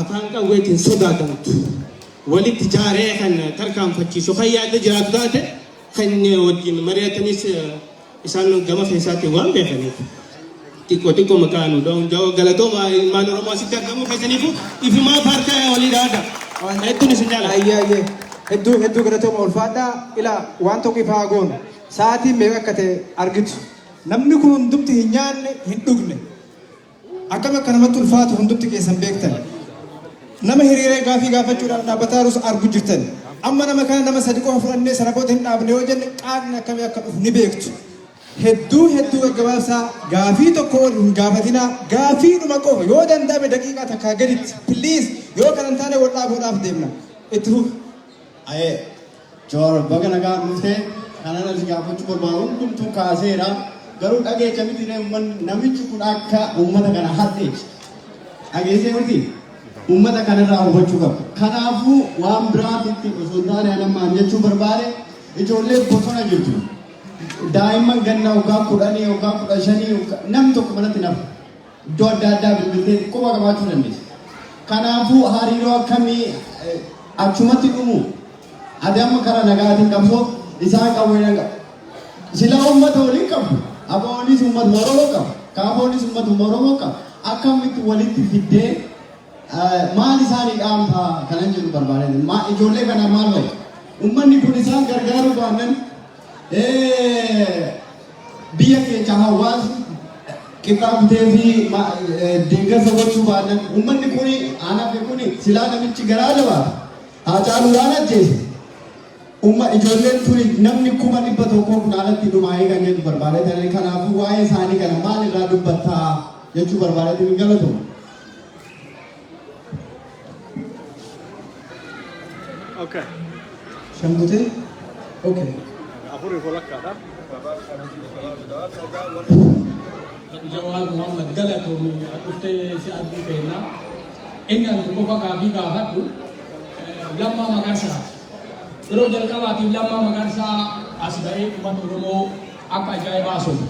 afaan qawweetiin sodaatamtu walitti jaaree kan tarkaanfachiisu kan yaadda jiraatu taate kan wajjin mari'atanis isaan gama keessaatiin waan beekaniif xiqqoo maqaan galatooma ilmaan Oromoo asitti argamu keessaniifu ifumaa paarkaa walii dhaada hedduun isin jaalladha.
Hedduu galatooma ulfaadhaa ila waan tokko ifaa goonu sa'aatiin meeqa akka ta'e argitu namni kun hundumti hin nyaanne hin dhugne akkam akka namatti ulfaatu hundumti keessan beektan nama hiriiree gaafii gaafachuudhaan dhaabbataa jirus argu jirtan amma nama kana nama sadi qofa fudhannee saraboota hin dhaabne yoo jenne qaaqni akkamii akka dhufu ni beektu hedduu gaggabaabsaa gaafii tokko ol hin gaafatinaa gaafii dhuma qofa yoo danda'ame daqiiqaa takkaa gaditti piliis yoo kana hin taane wal dhaabuudhaaf deemna itti fufu.
Aye, Jawaar baga nagaan dhuftee kanan as gaafachuu barbaadu hundumtuu kaaseera garuu dhageecha miti namichi kun akka uummata kana hadheechi dhageessee miti uummata kanarraa hubachuu qaba. Kanaafuu waan biraatitti osoo hin taane alammaan jechuu barbaade ijoollee bosona jirtu daa'imman ganna waggaa 10 waggaa 15 namni tokko manatti nafu iddoo adda addaa bilbiltee quba qabaachuu dandeessa. Kanaafuu hariiroo akkamii achumatti dhumu ati amma karaa nagaatiin qabsoo isaan qawween qabu. Sila uummata waliin qabu. Aboonis uummata Oromoo qabu. Kaafoonis uummata Oromoo qabu. Akkamitti walitti fiddee maal isaanii dhaamtaa kanan jedhu barbaadan. Ijoollee kana maal fa'i? Uummanni kun isaan gargaaruu baannan biyya keessa hawaasni qixxaafatee fi deeggarsa gochuu baannan uummanni kun anaaf kun silaa namichi garaa jabaata. Haacaaluudhaan ajjeese. Ijoolleen turi namni 100,000 kun alatti dhumaa'ee kan jedhu barbaadatanii kanaafuu waa'ee isaanii kana maal irraa dubbattaa jechuu barbaadatanii galatoomu.
Okay.
Shambutee? Okay.
Jawaar Mohammad galatoomii dhuftee si adii keenya inni ani qofa gaafii gaafadhu Lammaa Magarsaa yeroo jalqabaatiif Lammaa Magarsaa as ba'ee uummata Oromoo akka ajaa'ibaa sobu.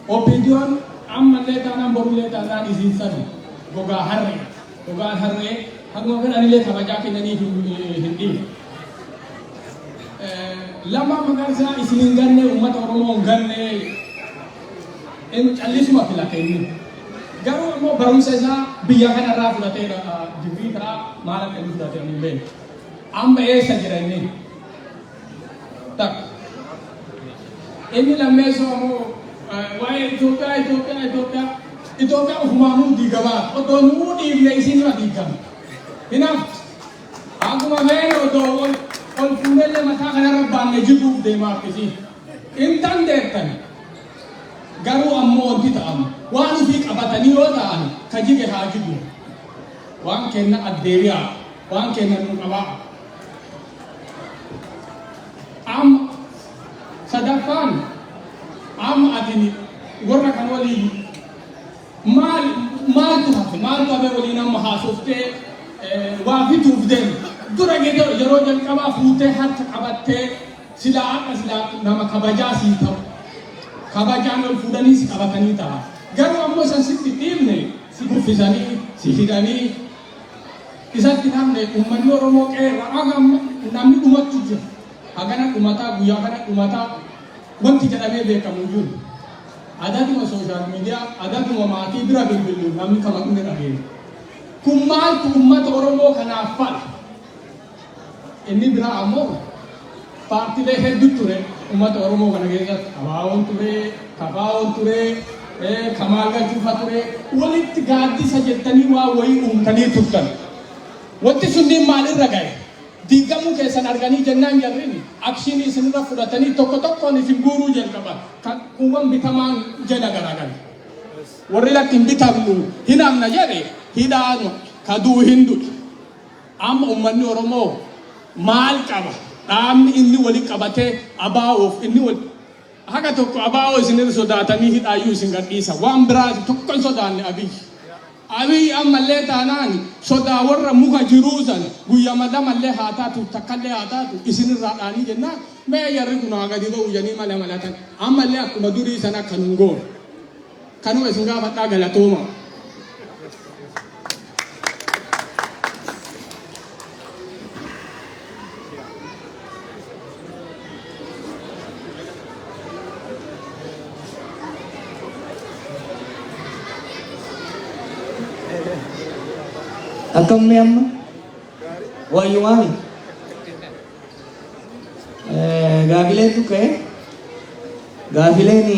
Oppiidiyoon ammallee taanaan borullee taanaan isiin sadi gogaan harree haguma fedhanillee kabajaa kennaniif hin dhiibu. Lammaa Magarsaa isin hin ganne uummata Oromoo hin ganne callisuma filate inni. Garuu immoo barumsa isaa biyya kanarraa fudhateera digrii karaa maal akka inni fudhate ani beeku. Amma eessa jira inni? Takka. Inni lammeessoo ammoo waa'ee Itoophiyaa ofumaanuu diigamaa otoo nuu dhiibne isinima diigama. Hinaaf akkuma feene otoo ol fuudhee mataa kanarra baanne jiguuf deemaaf isin. Hin dandeettani. Garuu ammoo wanti ta'amu waan ofii qabatanii yoo ta'an ka jige haa jigu waan kenna addeebiyaa waan kenna nu qabaa. Amma sadaffaan amma ati warra kan waliin maaltu hafe waliin amma haasoftee waa fituuf deemu dura yeroo jalqabaa fuutee harka qabattee silaa nama kabajaa sii ta'u. Kabajaan ol fuudhanii si qabatanii ta'a. Garuu ammoo san sitti dhiibne si kuffisanii si hidhanii isatti namne uummanni Oromoo qeerra agam namni dhumatu jira. Hagana dhumataa guyyaa kana dhumataa wanti jedhamee beekamu jiru. Adatuma sooshaal miidiyaa adatuma maatii bira bilbilu namni kama dhumne dhageenya. Kun maaltu uummata Oromoo kanaaf fala? Inni biraa ammoo paartiilee hedduu ture uummata Oromoo kana keessatti Abaawoon ture, Kabaawoon ture, Kamaal Galchuufaa ture walitti gaaddisa jettanii waa wayii uumtanii turtan. Wanti sunniin maalirra gahe? Diigamuu keessan arganii jennaan jarriin akshinii isinirra fudhatanii tokko tokkoon isin guuruu jalqaban kan kuuwwan bitamaan jala garagala. Warri lakki hin bitamnu hin amna jedhe hidhaanu kaduu hin du'e. Amma uummanni Oromoo maal qaba? Dhaabni inni wali qabatee abaa'uuf inni wali haga tokko abaa'oo isinirra sodaatanii hidhaayyuu isin gadhiisa. Waan biraati tokko hin sodaanne Abiyyi. Abiyyi ammallee taanaan sodaa warra muka jiruu sana guyyaa madamallee haa taatu takkallee haa taatu isinirraa dhaanii jennaan mee jarri kun haa gadi ba'u janii mala malatan ammallee akkuma durii sana akka nun goone. Kanuma isin gaafadhaa galatooma.
Akkam mee amma wayyumaami gaafileen ka'e gaafileen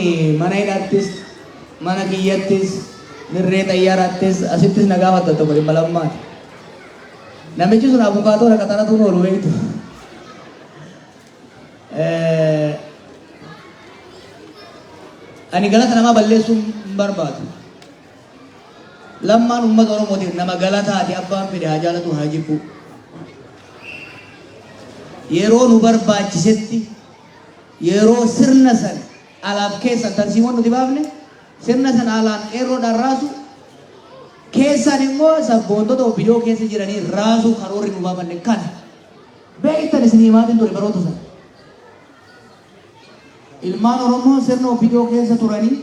mana hidhattis mana kiyyattis dirree xayyaaraattis asittis na gaafatta tokko dhimma lammaati. Namichi sun abukaatoo dhaqaxaratuun oolu beektu. Ani galata namaa balleessuu hin barbaadu. Lammaan uummata Oromootiif nama galataati abbaan fedhe haa jaalatu haa jibbu. Yeroo nu barbaachisetti yeroo sirna san alaaf keessan tarsiimoon nuti baafne sirna san alaan qeerroodhaan raasu keessan immoo sabboontota obbidoo keessa jiranii raasuu karoorri nu baafanne kana beektan isinii maatiin ture baroota sana. Ilmaan Oromoo sirna obbidoo keessa turanii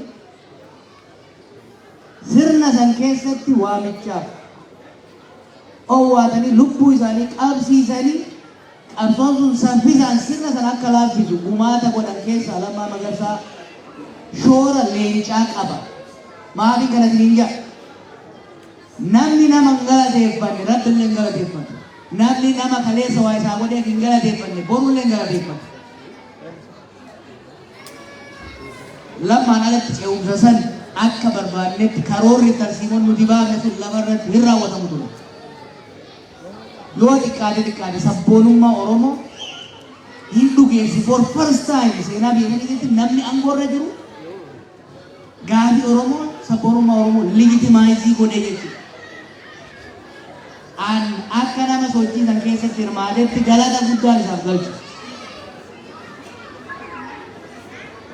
sirna san keessatti waamichaaf owwaatanii lubbuu isaanii qabsiisanii qabsoon sun saffisaan sirna san akka laaffisu gumaata godhan keessaa Lammaa Magarsaa shoora leencaa qaba. Maatii kana siin jedha. Namni nama hin galateeffanne rabbillee hin galateeffanne. Namni nama kaleessa waa isaa godhee hin galateeffanne borullee hin galateeffanne. Lammaan alatti ce'umsa san akka barbaannetti karoorri tarsiimoon nuti baafne sun lafarratti hin raawwatamu ture. Yoo xiqqaate sabboonummaa Oromoo hin dhugeessi for first time seenaa biyya keessatti namni aangoorra jiru gaafii Oromoo sabboonummaa Oromoo ligitimaayizii godhee jechuudha. An akka nama sochii san keessatti hirmaatetti galata guddaan isaaf galchu.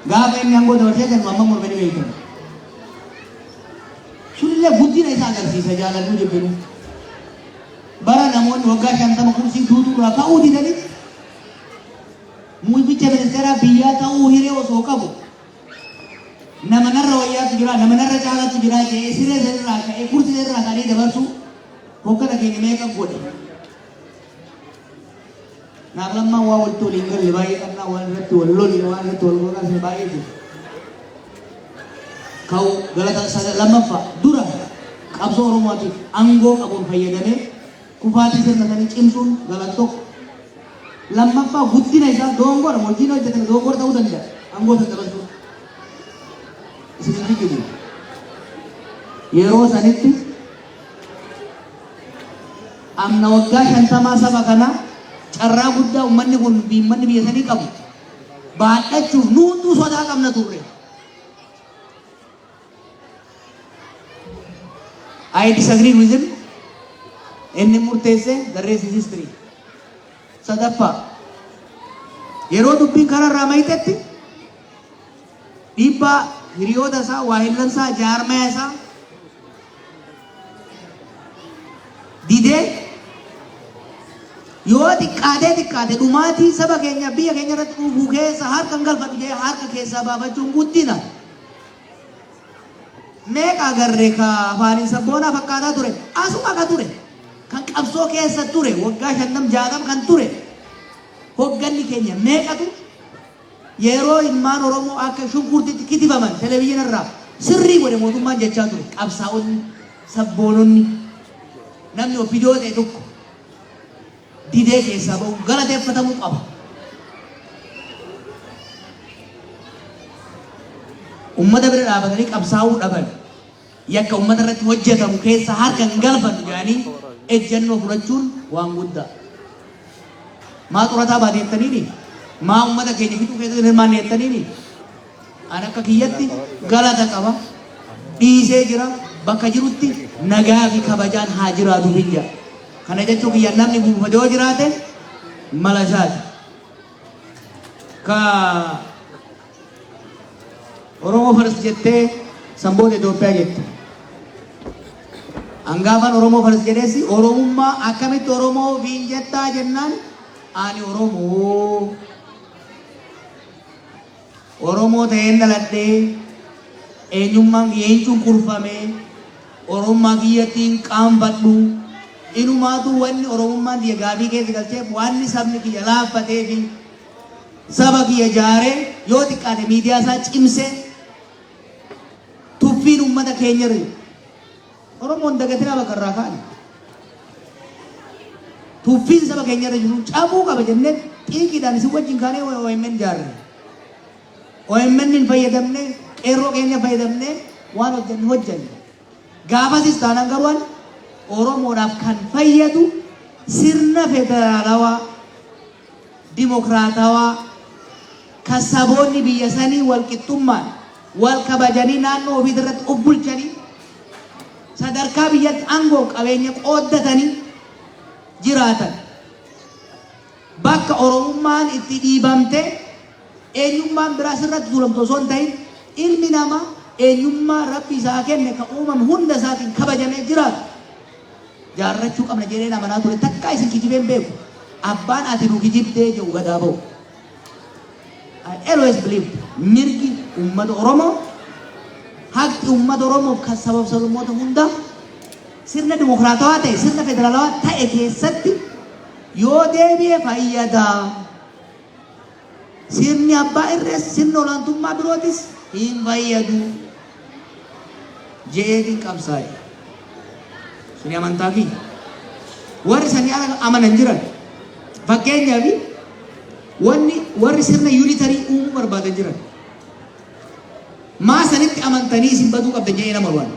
Gaafa inni aangoo dabarsee kan mamma mormanii beekamu. Sunillee guddina isaa agarsiisa jaalallu jibbinu. Bara namoonni waggaa 50 kursii tuutuurraa ka'uu didanii muummicha ministeeraa biyyaa ta'uu hiree osoo qabu nama narra wayyaatu jira nama narra caalaatu jira jedhee siree sanirraa ka'ee kursii sanirraa ka'ee dabarsu hoggana keenya meeqa godhe. Naaf lammaan waa walitti waliin galle baay'ee qabnaa waan irratti wal loli waan irratti wal gogaasne baay'ee jiru. Ka'u galata lammaffaa dura qabsoo Oromootiif aangoo qabuun fayyadamee kufaatii sirna sanii cimsuun galata tokko. Lammaffaa guddina isaa doongoodha hojiin hojjetame doongoodha ta'uu danda'a aangoo sana dabalsuun. Isin jiru. Yeroo sanitti amna waggaa 50 saba kana carraa guddaa uummanni kun biyya sanii qabu baadhachuuf nuutuu sodaa qabna turre. I disagree with him. Inni murteesse the rest is history. Sadaffaa yeroo dubbiin kanarraa mayitetti dhiibbaa hiriyoota isaa waahillan isaa jaarmaya isaa didee yoo xiqqaate dhumaatii saba keenya biyya keenya irratti dhufuu keessa harka hin galfadhu jedhee harka keessaa baafachuun guddina. Meeqa agarree ka afaaniin sabboonaa fakkaataa ture asuma ka ture kan qabsoo keessa ture waggaa 50-60 kan ture hogganni keenya meeqatu yeroo ilmaan Oromoo akka shunkurtiitti kitifaman televizyina irraa sirrii godhe mootummaan jechaa ture qabsaa'onni sabboononni namni of fidoo ta'e tokko didee keessaa bahu galateeffatamuu qaba. Ummata bira dhaabatanii qabsaa'uu dhaban yakka ummata irratti hojjetamu keessa harka hin galfatu jedhanii ejjennoo fudhachuun waan guddaa. Maa xurataa baateettaniini? Maa ummata keenya fixuu keessatti hirmaanne jettaniini? Ani akka kiyyatti galata qaba. Dhiisee jira bakka jirutti nagaa fi kabajaan haa jiraatu biyya. Kana jechuun kiyya namni buufatee yoo jiraate mala isaati. Ka Oromoo Faras jettee Samboota Itoophiyaa jette. Hangaafan Oromoo Faras jedheesi Oromummaa akkamitti Oromoo fiin jettaa jennaan ani Oromoo ta'een dhaladhee eenyummaan kiyyeen cunqurfamee Oromummaa kiyyattiin qaanfadhu inumaatu wanni Oromummaan kiyya gaafii keessa galcheef wanni sabni kiyya laaffatee fi saba kiyya jaaree yoo xiqqaate miidiyaa isaa cimsee tuffiin ummata keenya irra Oromoon dagatinaa bakka irraa kaa'ani. Tuffiin saba keenya irra jiru cabuu qaba jennee xiiqiidhaan isin wajjin kaanee OMN jaarre. OMN hin fayyadamne qeerroo keenya fayyadamne waan hojjenne. Gaafasis taanaan garuu Oromoodhaaf kan fayyadu sirna federaalawaa dimokiraatawaa kan saboonni biyya sanii wal qixxummaan wal kabajanii naannoo ofii irratti of bulchanii sadarkaa biyyatti aangoo qabeenya qooddatanii jiraatan bakka Oromummaan itti dhiibamte eenyummaan biraa sirratti tuulamtu osoo hin ta'in ilmi namaa eenyummaa rabbi isaa kenne kan uumame hunda isaatiin kabajamee jiraatu jaarrachuu qabna jedhee amanaa ture takka isin kijibeen beeku abbaan ati nu kijibdee jedhu gadaa ba'u. I always believe mirgi ummata Oromoo haqi ummata Oromoo kan sabab sablammoota hunda sirna dimokiraatawaa ta'e sirna federaalawaa ta'e keessatti yoo deebi'e fayyada. Sirni abbaa irrees sirna olaantummaa birootis hin fayyadu jedheetiin qabsaa'e. Suni amantaa fi warri sanii amanan jiran fakkeenyaaf warri sirna yuunitarii uumuu barbaadan jiran maa sanitti amantanii isin baduu qabdan jedhee nama waan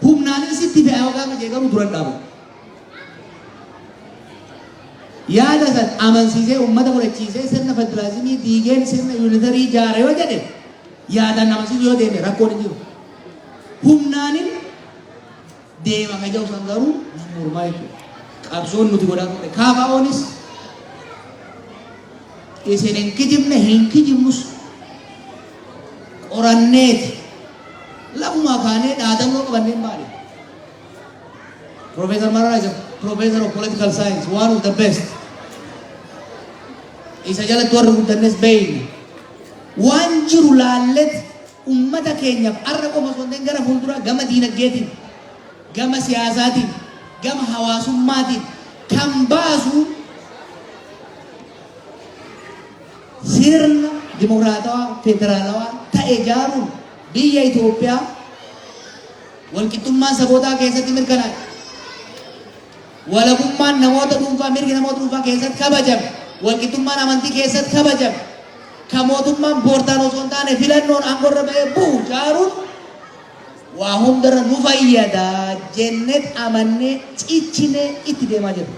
humnaanis itti fe'aa yookaan jee garuu duran dhaabu. Yaada san amansiisee uummata fudhachiisee sirna federaalizimii diigeen sirna yuunitarii ijaare yoo jedhe yaadaan amansiisuu yoo deeme rakkoon hin jiru. Humnaanin deema kan jedhu san garuu mormaa jechuudha. Qabsoon nuti godhaa turre KFO'nis isin hin kijibne hin kijibnus qoranneeti lafumaa kaanee dhaadannoo qabanneen maali? Professor Mararaa is a professor of political science, one of the best. Isa jalatti warra guddannes beeyne waan jiru laallet ummata keenyaaf arra qofa osoo hin gara fuuldura gama diinagdeetiin gama siyaasaatiin gama hawaasummaatiin kan baasu sirna dimokiraatawaa federaalawaa ta'e ijaaruun biyya Itoophiyaa walqixxummaan sabootaa keessatti mirkanaa'e. Walabummaan namoota dhuunfaa mirgi namoota dhuunfaa keessatti kabajame. Walqixxummaan amantii keessatti kabajame. Kan mootummaan boortaan osoo hin taane filannoon aangorra ba'ee bu'u ijaaruun waa hundarra nu fayyada jennet amannee ciccinee itti deemaa jirra.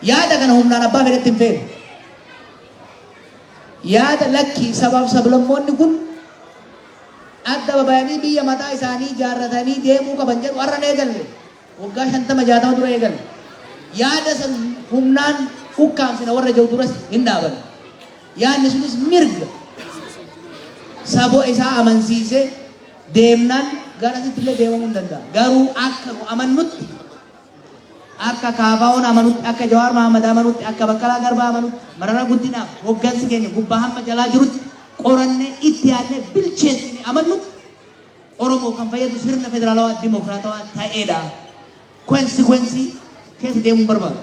Yaada kana humnaan abbaa fedhetti hin feene. Yaada lakkii sabaaf sablammoonni kun adda babayanii biyya mataa isaanii ijaarratanii deemuu qaban jedhu har'a eegalle. Waggaa 50-60 dura eegalle. Yaada san humnaan ukkaamsina warra jiru duras hin dhaaban. Yaadni sunis mirga saboo isaa amansiisee deemnaan garasitti illee deemamuu hin danda'a. Garuu akka amannutti akka KFO'n amanutti akka Jawaar Mohaammed amanutti akka Baqqalaa Garbaa amanutti Mararaa Guddinaaf hoggansi keenya gubbaa hamma jalaa jirutti qorannee itti yaadnee bilcheessine amannutti Oromoo kan fayyadu sirna federaalawaa dimokiraatawaa ta'eedha. Konsikwensii keessa deemuu barbaadu.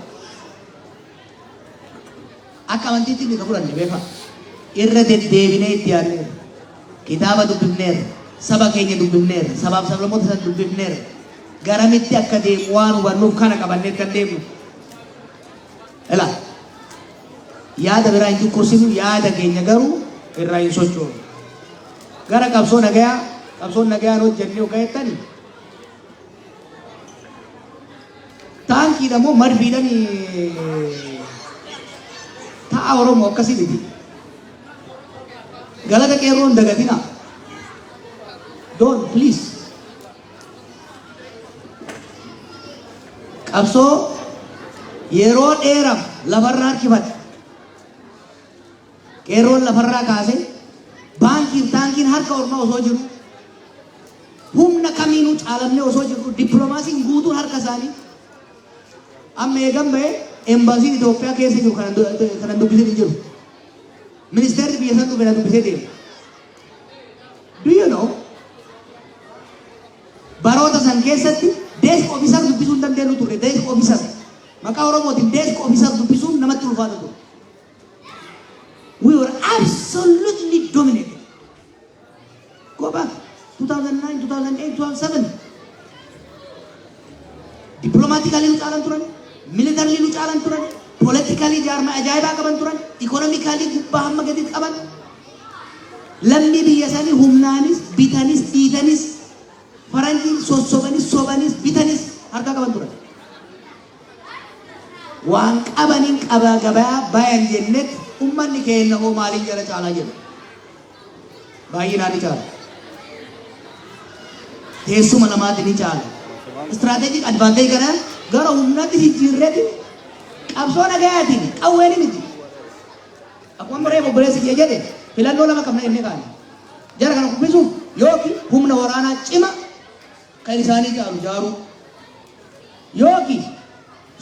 Akka amantiitti ni qaburanne beekaa. Irra deddeebinee itti yaadneera. Kitaaba dubbifneera. Saba keenya dubbifneera. Sabaaf sablammoota san dubbifneera. Garamitti akka deemu waan hubannuuf kana qabannee kan deemnu Ela yaada biraa hin tukkosinu yaada keenya garuu irraa hin sochoonu. Gara qabsoon nagayaan hojjennee ogayettani taankiidha moo marbiidhani ta'a Oromoo akkasii miti. Galata qeerroon dagatina. Don't please. Qabsoo yeroo dheeraaf lafarraa harkifate. Qeerroon lafarraa kaase taankiin harka ormaa osoo jiru humna kamiinuu caalamnee osoo jiru dippiloomaasiin guutuun harka isaanii amma eegan ba'e embaasiin Itoophiyaa keessa jiru kanan dubbisee hin jiru. Ministeerri biyya san dhufe na dubbisee deema. Do you know? Baroota san keessatti desk officer dubbisuu hin dandeenyu ture. Desk officer maqaa Oromootiin desk officer dubbisuun namatti ulfaata ture. We were absolutely dominated. Go back 2009, 2008, 2007. Diplomatically nu caalan turan, militarily nu caalan turan, politically jaarmaa ajaa'ibaa qaban turan, economically gubbaa hamma gadi qaban. Lammii biyya isaanii humnaanis, bitanis, dhiitanis, faranjiin sobanis, bitanis harka qaban turan. Waan qabaniin qabaa gabaa bayan jennetti ummanni keenya hoo maaliin jala caalaa jedhu. Baay'inaan ni caala. Teessuma namaatiin ni caala. Strategic advantage kana gara humnaatti jijjiirreeti qabsoo nagayaatiin qawween miti. Akkuma reefu obboleessi kiyya jedhe filannoo lama qabna jennee kaane. Jara kana kubbisuuf yookiin humna waraanaa cima kan isaanii caalu jaaruu yookiin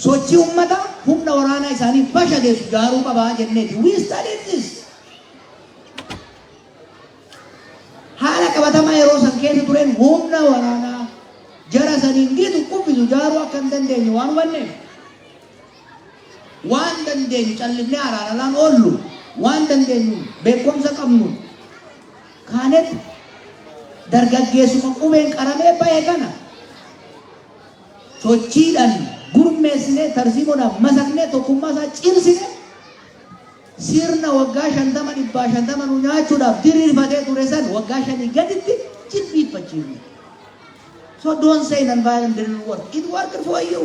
sochii uummataa humna waraanaa isaanii bashageessu jaaruu qabaa jenneeti. We studied this. Haala qabatamaa yeroo san keessa tureen humna waraanaa jara saniin gitu kubbisu jaaruu akka hin dandeenye waan hubanneef waan dandeenyu callifnee araaralaan oollu waan dandeenyu beekumsa qabnu kaanetti dargaggeessuma qubeen qaramee bahe kana sochiidhaan gurmeessinee tarsiimoodhaan masaknee tokkummaa isaa cimsine sirna waggaa 50 nu nyaachuudhaaf diriirfatee ture san waggaa 5 gaditti jilbiiffachiifne. So don't say non-violent didn't work. It worked for you.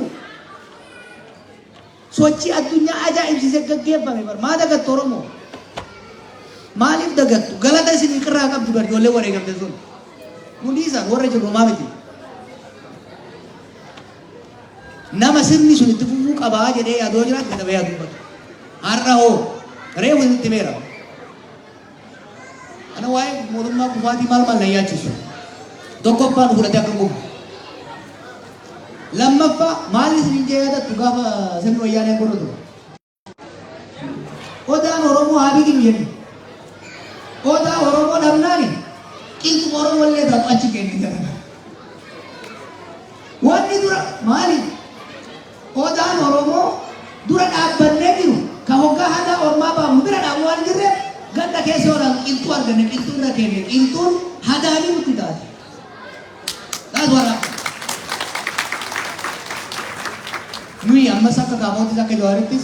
Sochii addunyaa ajaa'ibsiisee gaggeeffame bar maa dagattu Oromoo? Maaliif dagattu? Galata isin irraa qabdu bar ijoollee wareegamte sun. Hundi isaan warra jiru maa miti. Nama sirni sun itti fufuu qabaa jedhee yaadoo jiraatu nama yaadu dubbatu. Har'a hoo reefu itti meera. Ana waa'ee mootummaa kufaatii maal na yaachisu. Tokkoffaan fudhatee akka gubu. Lammaffaa maali isin jeeyadattu gaafa sirni wayyaanee godhatu. Odaan Oromoo haa biqilu jennu. Odaa Oromoo dhabnaani qilxuma Oromoo illee taatu achi kenni jedhama. Wanni dura maali? Odaan Oromoo dura dhaabbannee jiru ka hoggaa hadaa ormaa baamu bira dhaabu waan jirreef ganda keessa oolaa qilxuu arganne qilxuu irra keenya qilxuun hadaanii nutti taate. That's what happened. Nui amma sakka kaamoottis akka jawaarittis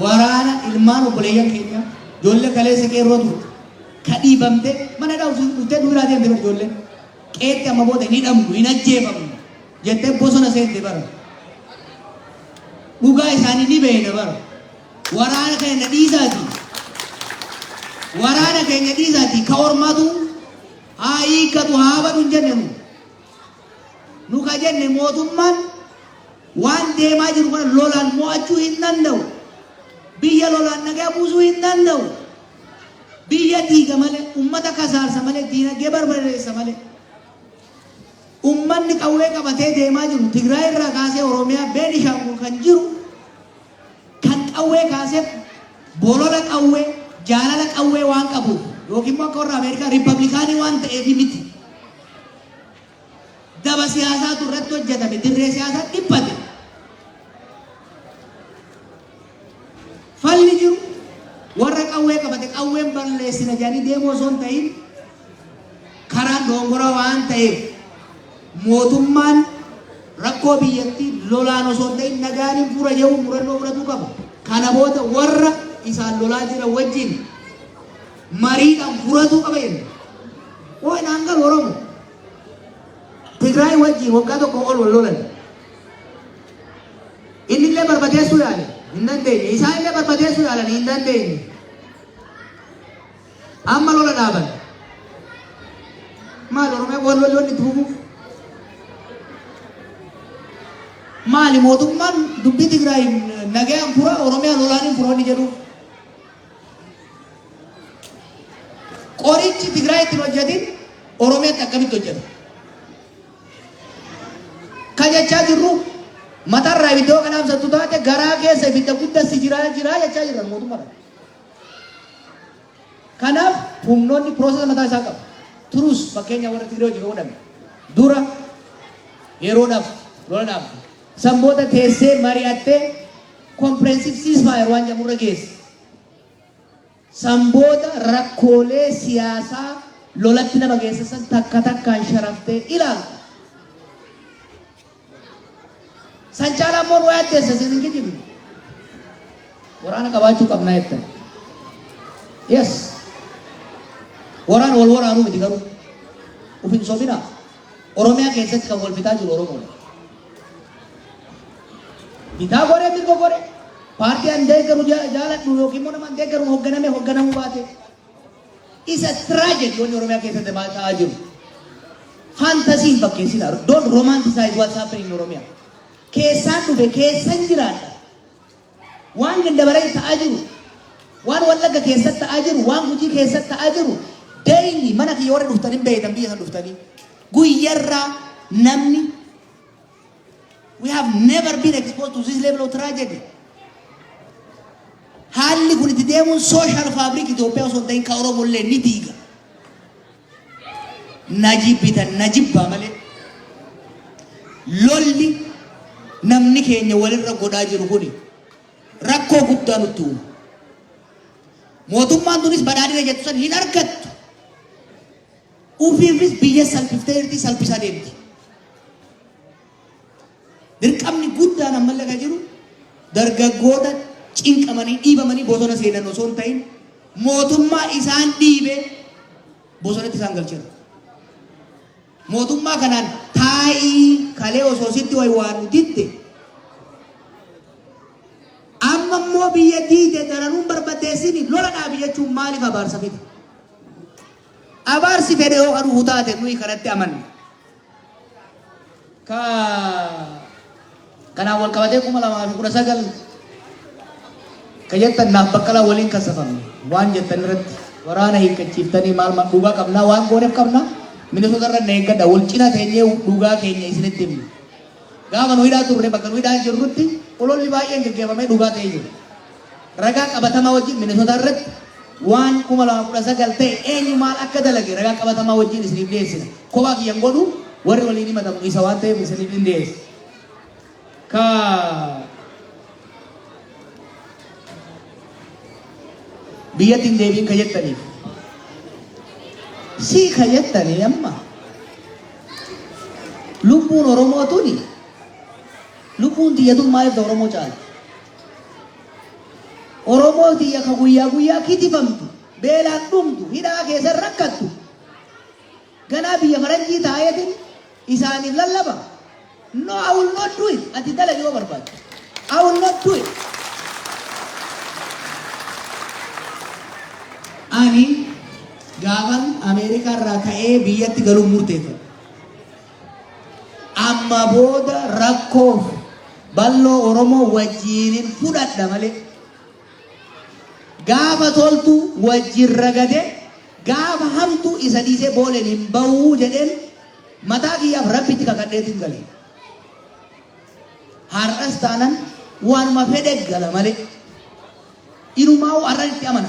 waraana ilmaan obboleeyyan keenya ijoollee kaleessa qeerrootu ka dhiibamte mana dhuftee duraa deemte bar ijoollee qeetti amma booda hin hidhamnu hin ajjeefamnu jettee bosona seente bara dhugaa isaanii ni beeyna bara waraana keenya dhiisaati ka ormaatu haa hiikkatu haa badhu hin jenne nu ka jenne mootummaan waan deemaa jiru kana lolaan mo'achuu hin danda'u. Biyya lolaan nagaa buusuu hin danda'u. Biyya diiga malee, ummata kasaarsa malee, diinagdee barbadeessa malee. Ummanni qawwee qabatee deemaa jiru Tigraay irraa kaasee Oromiyaa Beenishaangul kan jiru kan qawwee kaasee bolola qawwee jaalala qawwee waan qabuuf yookiin immoo akka warra Ameerikaa Riippablikaanii waan ta'eef miti. Daba siyaasaatu irratti hojjetame dirree siyaasaa dhiphate. Falli jiru warra qawwee qabate qawween balleessina jedhanii deemuu osoo hin ta'in karaan dongora waan ta'eef mootummaan rakkoo biyyattii lolaan osoo hin ta'in nagaaniin fura jedhu murannoo fudhatu qaba. Kana booda warra isaan lolaa jiran wajjin mariidhaan furatu qaba jenna. Waan hangal Oromoo Tigraay wajjin waggaa tokko ol wal lolan. Inni illee barbadeessuu yaale hin dandeenye. Isaan illee barbadeessuu yaalan hin dandeenye. Amma lola dhaaban. Maal Oromoo wal lolloonni tuubuuf? Maali mootummaan dubbii Tigraay nagayaan fura Oromiyaa lolaaniin furoonni jedhu. Qorichi Tigraay ittiin hojjetin Oromiyaatti akkamitti hojjeta? Kan jechaa jirru matarraa ibiddoo kanaaf sattu taate garaa keessa ibidda guddasi jiraa jechaa jiran mootummaadha. Kanaaf humnoonni piroosesa mataa isaa qabu. Turus fakkeenya warra Tigraay hojii godhame. Dura yeroodhaaf lolanaaf sanboota teessee mari'attee kompireensif ceasefire waan jedhamurra geesse. Sanboota rakkoolee siyaasaa lolatti nama geessisan takka takkaan sharaftee ilaaltu. San caalaa immoo waa addeessa isin hin kijibu. Waraana qabaachuu qabnaa jettan. Yes. Waraana wal waraanuu miti garuu. Ufin sobinaa. Oromiyaa keessatti kan wal bitaa jiru Oromoodha. Bitaa godhee mirga godhee. Paartii an deeggaru jaaladhu yookiin immoo nama an deeggaru hoogganamuu baate. Isa tragedy wanni Oromiyaa keessatti ta'aa jiru. Fantasiin fakkeessinaa. Don't romanticize what's happening in Oromiyaa. Keessaan dhufe keessan jiraadha. Waan gandabaree ta'aa jiru. Waan Wallagga keessatti ta'aa jiru. Waan Gujii keessatti ta'aa jiru. Daily mana kiyya warra dhuftanii beeytan biyya san dhuftanii. Guyyarraa namni we have never been exposed to this level of tragedy. Haalli kun itti deemuun social fabric Itoophiyaa osoo hin ta'in ka Oromoo illee ni diiga. Najibbaa malee. Lolli namni keenya walirra godhaa jiru kuni rakkoo guddaa nutti uuma. Mootummaan tunis badhaadhina jettu san hin argattu. Ufiifis biyya salphiftee salphisaa deemti. Dirqamni guddaan ammallee kan jiru dargaggoota cinqamanii dhiibamanii bosona seenan osoo hin ta'in mootummaa isaan dhiibee bosonatti isaan galcheera. Mootummaa kanaan taa'ii kalee osoo sitti waan ditte amma immoo biyya diide daranuun barbadeessini lola dhaabi jechuun maaliif abaarsa fide? Abaarsi fedhe yoo aduu taate nuyi kanatti amanna. Kanaan wal qabatee 2019 ka jettan naaf baqqalaa waliin kasafamne waan jettan irratti waraana hiikkachiiftanii maal dhugaa qabnaa waan gooneef qabnaa Minnesota irra na eeggadha wal cina teenyee dhugaa keenya isinitti himna. Gaafa nu hidhaa turre bakka nu hidhaa jirrutti ololli baay'een gaggeeffamee dhugaa ta'ee jiru. Ragaa qabatamaa wajjin Minnesota irratti waan 2019 ta'e eenyu maal akka dalage ragaa qabatamaa wajjin isiniif dhiyeessina. Kophaa kiyyan godhu warri waliin himatamu isa waan ta'eef isiniif hin dhiyeessu. Biyyattiin deebiin ka jettaniif. Si ka jettanii amma lubbuun Oromoo tuni lubbuun tiyyatuun maaliif ta'u Oromoo caala? Oromoo tiyya ka guyyaa kitifamtu beelaan dhumtu hidhaa keessa rakkattu ganaa biyya faranjii taayetin isaaniif lallaba. No, I will not do it. Ati dalagi yoo barbaade. I will not do it. Ani gaafan Ameerikaa irraa ka'ee biyyatti galuun murteeffadhe. Amma booda rakkoof bal'oo Oromoo wajjiniin fudhadha malee. Gaafa toltu wajjin ragade gaafa hamtu isa dhiisee booleen hin bahuu jedheen mataa kiyyaaf rabbitti kakadheetiin galee. Har'as taanan waanuma fedhe gala malee. Inumaa har'an itti amana.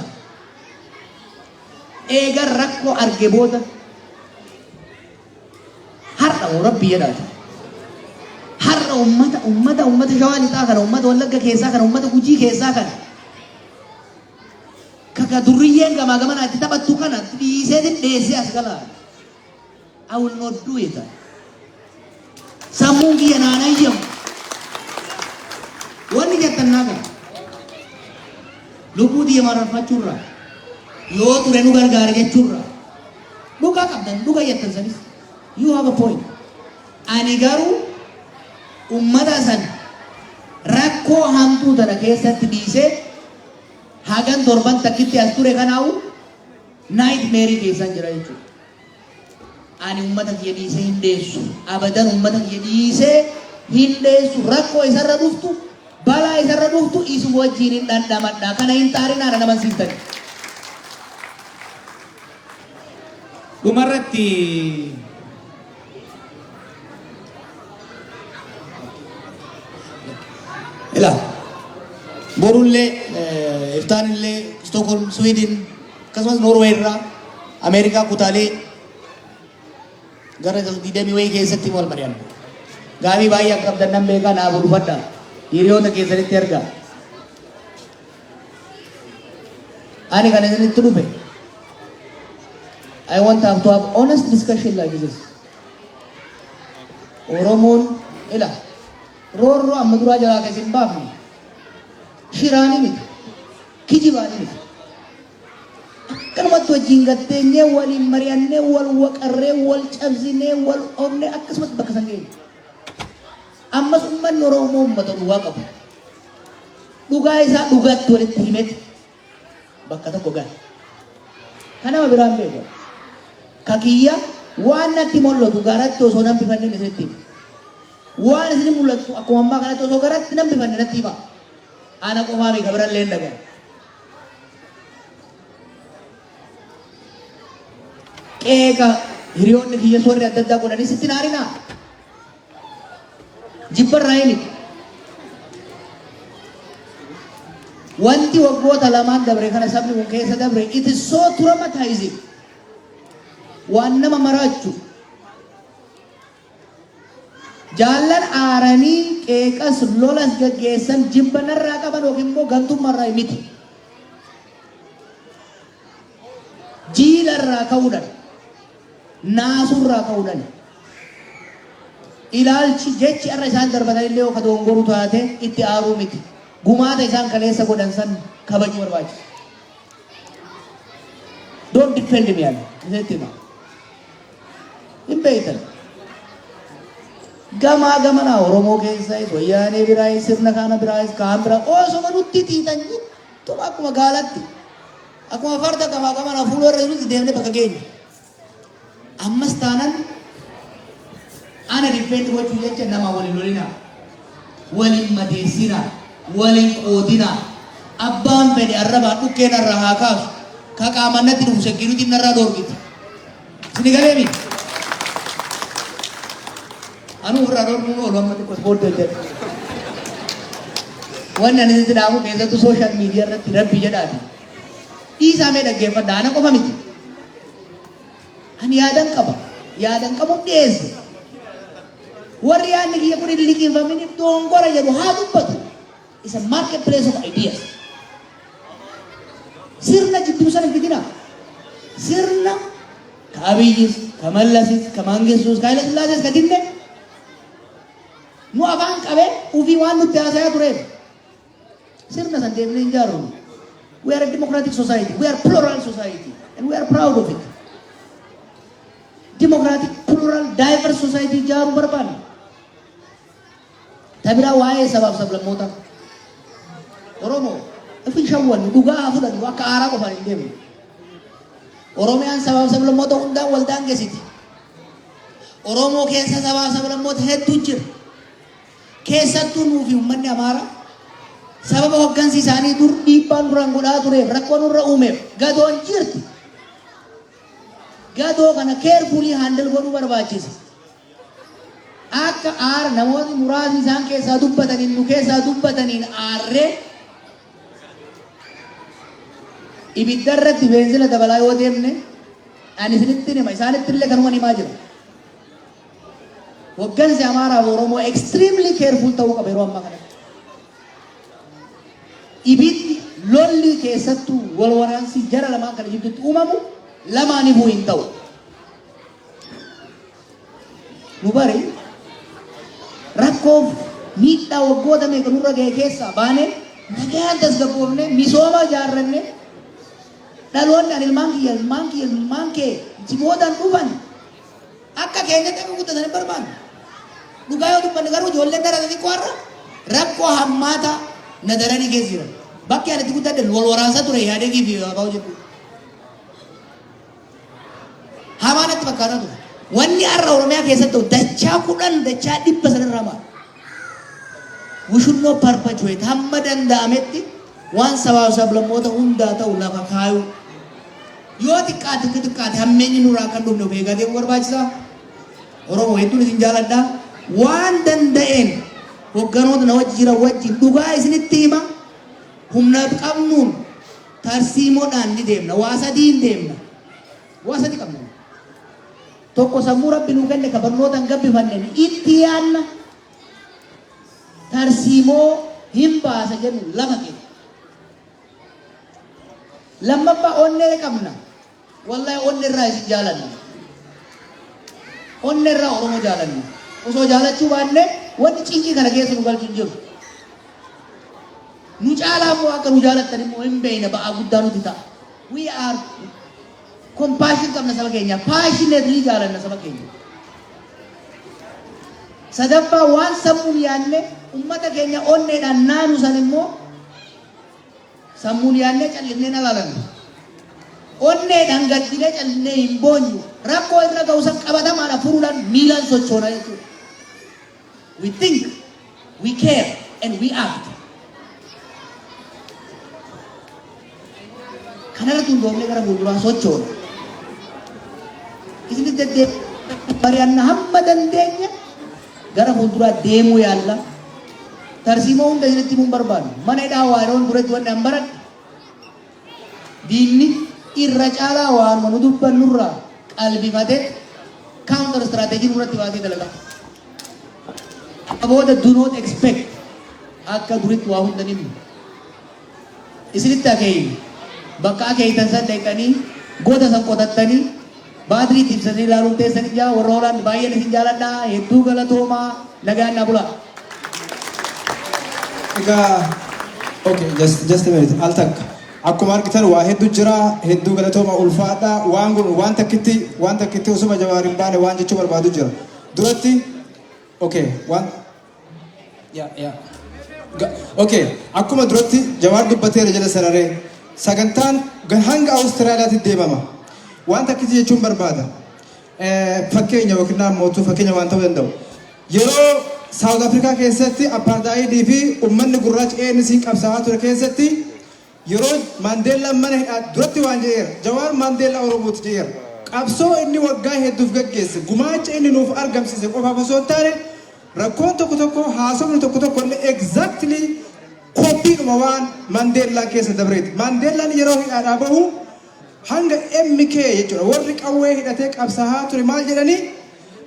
Eegan rakkoo arge booda har'a rabbi jedhaati. Har'a ummata shawaa lixaa kana ummata Wallagga keessaa kana ummata Gujii keessaa kana kaka durriyyeen gamaa gamana itti taphattu kana dhiiseetiin dheessee as galaa. I will not do it. Sammuun kiyya naanayyamu. Wanni jettan naga. Lubbuu diimaa mararfachuurraa yoo ture nu gargaara jechuurraa dhugaa qabdan dhugaa jettan sanis you have a point. Ani garuu ummata san rakkoo hamtuu tana keessatti dhiisee hagan torban takkitti as ture kanaawu nightmare keessan jira jechuudha. Ani ummata kiyya dhiisee hin deessu abadan ummata kiyya dhiisee hin deessu rakkoo isarra dhuftu balaa isarra dhuftu isuma wajjin hin dhandhamadha kana hin taarinaadha naman siistani. Dhumarratti ila borullee iftaanillee Stockholm Sweden akkasumas Norway irraa Ameerikaa kutaalee gara 20 wayii keessatti wal mari'an. Gaabii baay'ee akka qabdan nan beekaa naa dhufadha. Hiriyoota keessanitti erga. Ani kan isinitti dhufe. I want to have honest discussion like this. Oromoon ila roorroo amma duraa jalaa keessa hin baafne. Shiraanii miti. Kijibaanii miti. Akkanumatti wajjin gatteenyee waliin mari'annee wal waqarree wal cabsinee wal oofnee akkasumatti bakka san geenye. Ammas uummanni Oromoo uummata dhugaa qabu. Dhugaa isaa dhugaatti walitti himete bakka tokko gahe. Kanama biraan beeku. Kakiyya waan natti mul'atu garatti osoo nan bifanne isinitti hima. Waan isin mul'atu akkuma ammaa kanatti osoo garatti nan bifanne natti hima. Ana qofaa beeka birallee hin dhagaye. Qeeqa hiriyoonni kiyya soorri adda addaa godhanii sitti naarinaa. Jibbarraa himi. Wanti waggoota lamaan dabre kana sabni kun keessa dabre it is so traumatizing. Waan nama maraachu. Jaallan aaranii qeeqas lolas gaggeessan jibbanarraa qaban yookiin immoo gantummaarraa miti. Jiilarraa ka'uudhaan naasurraa ka'uudhaan ilaalchi jechi irra isaan darbatan illee yoo kadongoru taate itti aaruu miti. Gumaata isaan kaleessa godhan san kabajuu barbaachisa. Don't defend me yaani. Isatti hima. Hin beektan. Gamaa gamanaa Oromoo keessaa wayyaanee biraayis sirna kana biraayis kaan biraa osoma nutti xiixan tuma akkuma gaalatti. Akkuma farda gamaa gamanaa fuula irra nuti deemnee bakka geenya. Ammas taanaan ana defend gochuu jecha nama waliin lolinaa. Waliin madeessinaa. Waliin qoodinaa. Abbaan fedhe arrabaa dhukkeen irraa haa kaasu. Ka qaamannatti dhufu sekkiruutiin narraa dhoorgiti. Sini galee miti. Anu irraa dhoorguun oolu amma xiqqoo ispoortii hojjedha. Wanni ani sitti dhaabu keessattuu sooshaal miidiyaa irratti rabbi jedhaati. Dhiisaa mee dhaggeeffadha ana qofa miti. Ani yaadan qaba. Yaadan qabu dhiyeesse. Warri yaadni kiyya kun hin liqeeffamin dongora jedhu haa dubbatu. It's a marketplace of ideas. Sirna jidduu sana fitina. Sirna ka Abiyyis, ka Mallasis, ka Mangistuus, ka Haile Sillaasees ka dinne. Nu afaan qabee ufii waan nutti haasayaa tureef. Sirna san deemnee hin jaarru. We are a democratic society. We are plural society. And we are proud of it. Democratic, plural, diverse society jaaru barbaanna. Tabiraa waa'ee sabaaf sablammoota. Oromoo ifin shawwannu dhugaa fudhannu akka aaraa qofaan hin deemne. Oromiyaan sabaaf sablammoota hundaan wal daangeessiti. Oromoo keessa sabaaf sablammoota hedduu jira. Keessattuu nuufi uummanni Amaaraa sababa hoggansi isaanii dur dhiibbaan duraan godhaa tureef rakkoo nurra uumeef gadoon jirti. Gadoo kana keerfulii handal godhuu barbaachisa. Akka aara namoonni muraasni isaan keessaa dubbataniin nu keessaa dubbataniin aarree ibidda irratti beenzila dabalaa yoo deemne ani isinitti hima isaanitti illee kanuma himaa jira. Hoggansi Amaaraa fi Oromoo extremely careful ta'uu qaba yeroo ammaa kanatti. Ibiddi lolli keessattuu wal waraansi jara lamaan kana jidduutti uumamu lamaanifuu hin ta'u. Nu bari rakkoof miidhaa waggoota meeqa nurra ga'e keessaa baane nagaan tasgabboofne misooma ijaarranne dhaloonni ani ilmaan kee si boodan dhufan akka keenyatti akka guddatan hin barbaanne. Dhugaa yoo dubbanne garuu ijoolleen daratanii qoarra rakkoo hammaataa na daranii keessa jiran. Bakki ani itti guddadde wal waraansa ture yaadegii fi abaa'u jedhu. Hamaa natti fakkaataa ture. Wanni har'a Oromiyaa keessatti dachaa 10 dachaa 100 sanirraa maal? We should not perpetuate hamma danda'ametti waan sabaa sablammoota hundaa ta'u lafa kaayu. Yoo xiqqaate hammeenyi nurraa kan dhufne of eegaa deemuu barbaachisaa. Oromoo hedduun isin jaaladhaa. Waan danda'een hogganoota na wajji jiran wajjin dhugaa isinitti hima. Humna qabnuun tarsiimoodhaan ni deemna. Waa sadii hin deemna. Waa sadii qabna. Tokko sammuu Rabbi nuu kenne ka barnootaan gabbifanneen itti yaanna. Tarsiimoo hin baasa jennu lafa keenya. Lammaffaa onnee qabna. Wallahi onnee irraa isin jaalanna. Onnee irraa Oromoo jaalanna. Osoo jaalachuu baanne wanti cincii kana keessa nu galchu hin jiru. Nu caalaa immoo akka nu jaalattan immoo hin beekne ba'aa guddaa nuti ta'a. We are compassion qabna saba keenya. Passionately jaalanna saba keenya. Sadaffaa waan sammuun yaanne ummata keenya onneedhaan naanu san immoo sammuun yaanne callisnee nalaalanna. Onneedhaan gaddinee callisnee hin boonyu. Rakkoo irra ga'u san qabatamaadha furuudhaan miilaan sochoona jechuudha. We think, we care, and we act. Kanarratti hundoofnee gara fuulduraa sochoona. Isinis deddeebi'ee mari'anna hamma dandeenya gara fuulduraa deemuu yaalla. Tarsiimoo hunda isinitti himuun barbaadu. Mana hidhaa waaroon duratti wanni an baradhe. Diinni irra caalaa waanuma nu dubbannurraa qalbifatee counter strategy nurratti baasee dalagaa. Booda do not expect akka duritti waa hunda nimmu. Isinitti akeeyi bakka akeeyitan san deeqanii goota san qotattanii baatirii ibsanii ilaaluun teessan ijaa warra Hoolaand baay'een isin jaaladhaa hedduu galatoomaa nagaan na bulaa.
Okay, just a minute. Al takka. Akkuma argitan waa hedduu jira, hedduu galatooma ulfaadha. Waan takkitti osuma Jawaar hin baane waan jechuu barbaadu jira. Duratti okay, okay, akkuma duratti Jawaar dubbateera jala sararee sagantaan hanga Awustiraaliyaatti deemama. Waan takkitti jechuun barbaada. Fakkeenya yookiin mootuu fakkeenya waan ta'uu danda'u. Yeroo South Africa keessatti apartheidii fi uummanni gurraachi ANC qabsaa'aa ture keessatti yeroo Mandeellaan mana hidhaa duratti waan jedheera. Jawaar Mandeellaa Oromooti jedheera. Qabsoo inni waggaa hedduuf gaggeesse gumaacha inni nuuf argamsiise qofaaf osoo hin taane rakkoon tokko haasofni tokko illee exactly koppiidhuma waan Mandeellaan keessa dabreeti. Mandeellaan yeroo hidhaadhaa bahu hanga MK jechuudha warri qawwee hidhatee qabsaa'aa ture maal jedhanii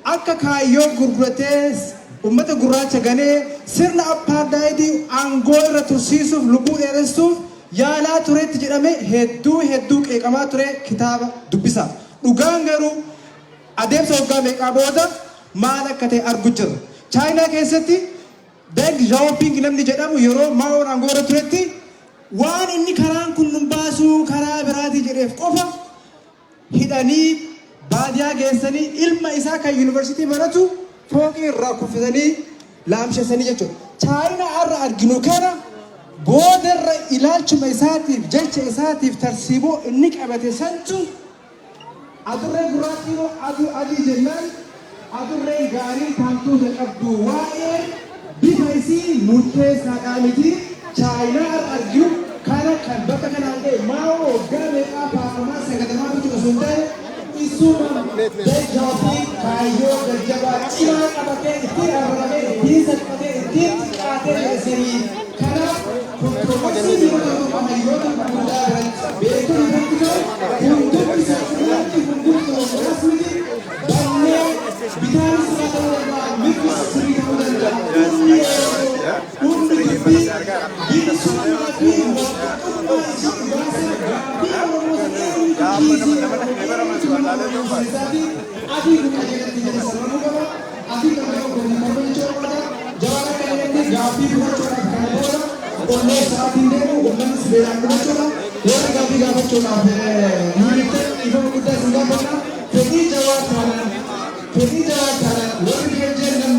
akka kaayyoo gurguratee ummata gurraacha ganee sirna apartheidii aangoo irra tursiisuuf lubbuu dheeressuuf yaalaa turetti jedhame hedduu qeeqamaa ture kitaaba dubbisaa. Dhugaan garuu adeemsa waggaa meeqaa booda maal akka ta'e argu jirra. Chaayinaa keessatti Deng Xiaoping namni jedhamu yeroo Maoon aangoo irra turetti waan inni karaan kun nun baasuu karaa biraatii jedheef qofa hidhanii baadiyaa geessanii ilma isaa kan yuunivarsiitii baratu fooqii irraa kuffisanii laamshessanii jechuudha. Chaayinaa har'a arginu kana boodarra ilaalchuma isaatiif jecha isaatiif tarsiiboo inni qabate santu adurree gurraattii adii jennaan adurreen gaarii taantuuta qabdu waa'ee bifa isii murteessaadhaa miti Chaayinaa har'a arginu kana kan bakka kanaan ta'e maa'oo waggaa meeqaa paarlamaa sagatamaa bitu osoo hin ta'e isuma Deng kaayyoo jajjabaa cimaa qabatee ittiin arramee ittiin salphatee ittiin xiqqaatee jedhesanii kanaaf kontroversiin yeroo hayyoota gurguddaa biratti beekuun irratti ta'u hundumti isaanii hundumti rasmiti bannee bitaan sirraa ta'uu danda'a mirgi sirrii ta'uu danda'a hundi dubbii bilisummaa fi waaqeffannaa isii baasee gaaffii Oromoo sanee adii kun qajeelatti jedhe sararuu qaba adii kan ta'u kun immoo gochuu qaba Jawaar akka ollee sa'aatiin deemu uummanni si beelaan godhachuudha. Warri gaaffii gaafachuudhaaf nuunitti ifama guddaa isin gaafannaa. Fedhii jawaa taanaan warri beeljeer namni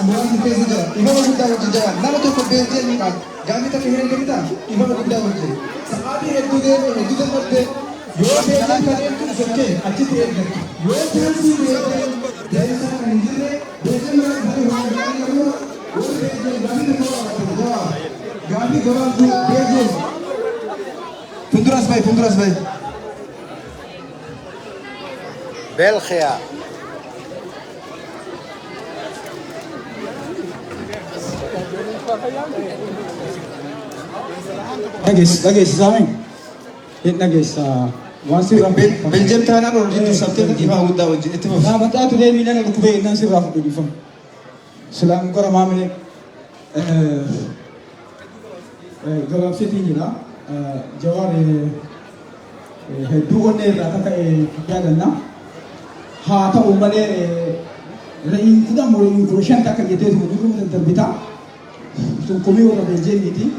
muraasni keessa jira. Ifama guddaa wajjin jira. Nama tokko beeljeer ni qabu. Gaaffii takka hin eegataa ifama guddaa wajjin. Sa'aatii hedduu deeme hedduu dadhabde yoo beeljeer kan eegdu sokkee achitti eeggatu. Yoo taansii beeljeer deebisaa kan hin jirre beeljeer mana kan waan gaarii garuu warri beeljeer gaaffii takka qabatanii jawaa. Gaaffii gabaabduu beeljeer. Funduras bay.
Belgia.
Dhageessi saamiin hin dhageessa waan sirraa Beljeem taanaan ol jidduu sabteetti ifaa guddaa wajjin itti fufu. Mataa turee miidhana dhukkubee innaan sirraa fudhu dhiifama. Silaan qora maamilee gabaabseetiin jira. Jawaar hedduu onnee irraa akka yaadanna. Haa ta'u malee re'in kudhan re'in kudha shan akka jetteetu dhuguma darbitaa. Sun komii warra Beljeemiiti.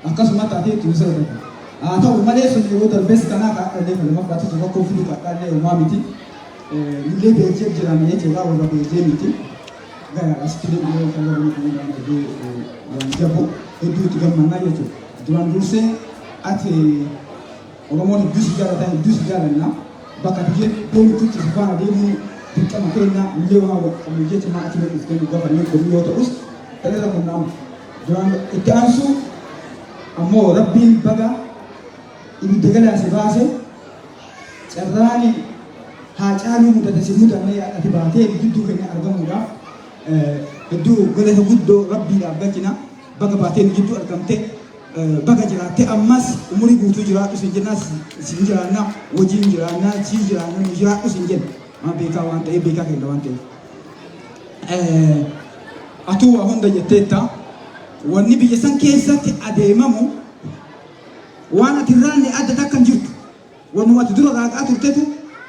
Akkasuma taatee itti sirriidha. Haa ta'u malee sun yeroo darbees kanaa kaadhallee malama fudhatu tokko koofii kaadhallee uumaa miti. Illee Beljeem jiraame jechuudha warra Beljeemiiti. Asitti deebi'ee kan waan jabu hedduu itti gammannaa jechuudha. Duraan dursee ati Oromoon hedduu si jaallatan hedduu si jaallanna. Bakka biyyee booltuutti si faana deemuu dirqama kennaa illee waan qabu jecha maa achi gadhiis kennu gafannee komii yoo ta'us ta'eera qunnamu. Duraan itti aansuu ammoo rabbiin baga ibidda galaase baase carraani haa caaluu mudate si mudannee ati baatee gidduu keenya argamuudhaaf hedduu galata guddoo rabbiidhaaf galchina baga baateen gidduu argamte baga jiraatte ammas umurii guutuu jiraadhu sin jenna sin jiraanna wajjin jiraanna si jiraanna nu jiraadhu sin jenna waan beekaa waan ta'eef beekaa kenna waan ta'eef. Atuu waa hunda jetteetta wanni biyya san keessatti adeemamu waan ati irraanne adda takkan jirtu wannuma ati dura raaqaa turtetu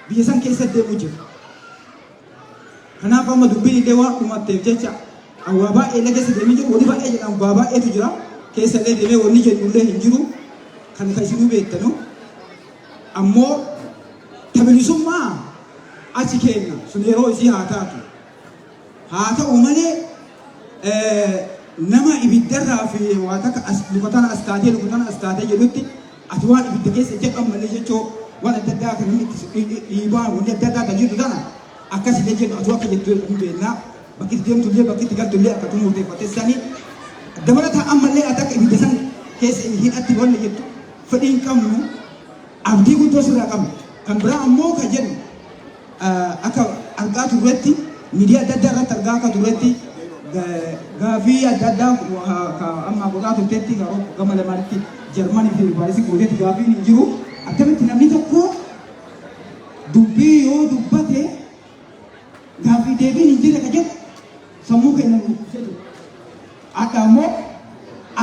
biyya san keessatti deemu jira. Kanaaf amma dubbiin illee waan dhumatteef jecha waa baay'ee laga isa deemee jiru wanni baay'ee jedhamu waa baay'eetu jira. Keessa illee deemee wanni jedhullee hin jiru kan isinuu beektanu ammoo tabilisummaa achi kenna sun yeroo isii haa taatu haa ta'u malee nama ibiddarraa fi waa takka lukatan as taatee jedhutti ati waan ibidda keessa jedhan malee jechoo waan adda addaa kan inni itti dhiibaa wanni adda addaa kan jirtu tana akkasillee jedhu ati akka jettu hin beeknaa bakki itti deemtullee bakki itti galtullee akka murteeffatte sanii dabalataa ammallee ati akka ibidda san keessa hidhatti wanni jettu fedhii hin qabnu abdii guddoo sirraa qabnu kan biraa ammoo kan jedhu akka argaa turretti miidiyaa adda addaa irratti argaa akka turretti gaafii adda addaa amma godhaa turteetti gama lamaanitti Jarmanii fi Paarisii gooteetti gaafiin hin jiru akkamitti namni tokko dubbii yoo dubbate gaafii deebiin hin jirre ka jedhu sammuu keenya jedhu akka ammoo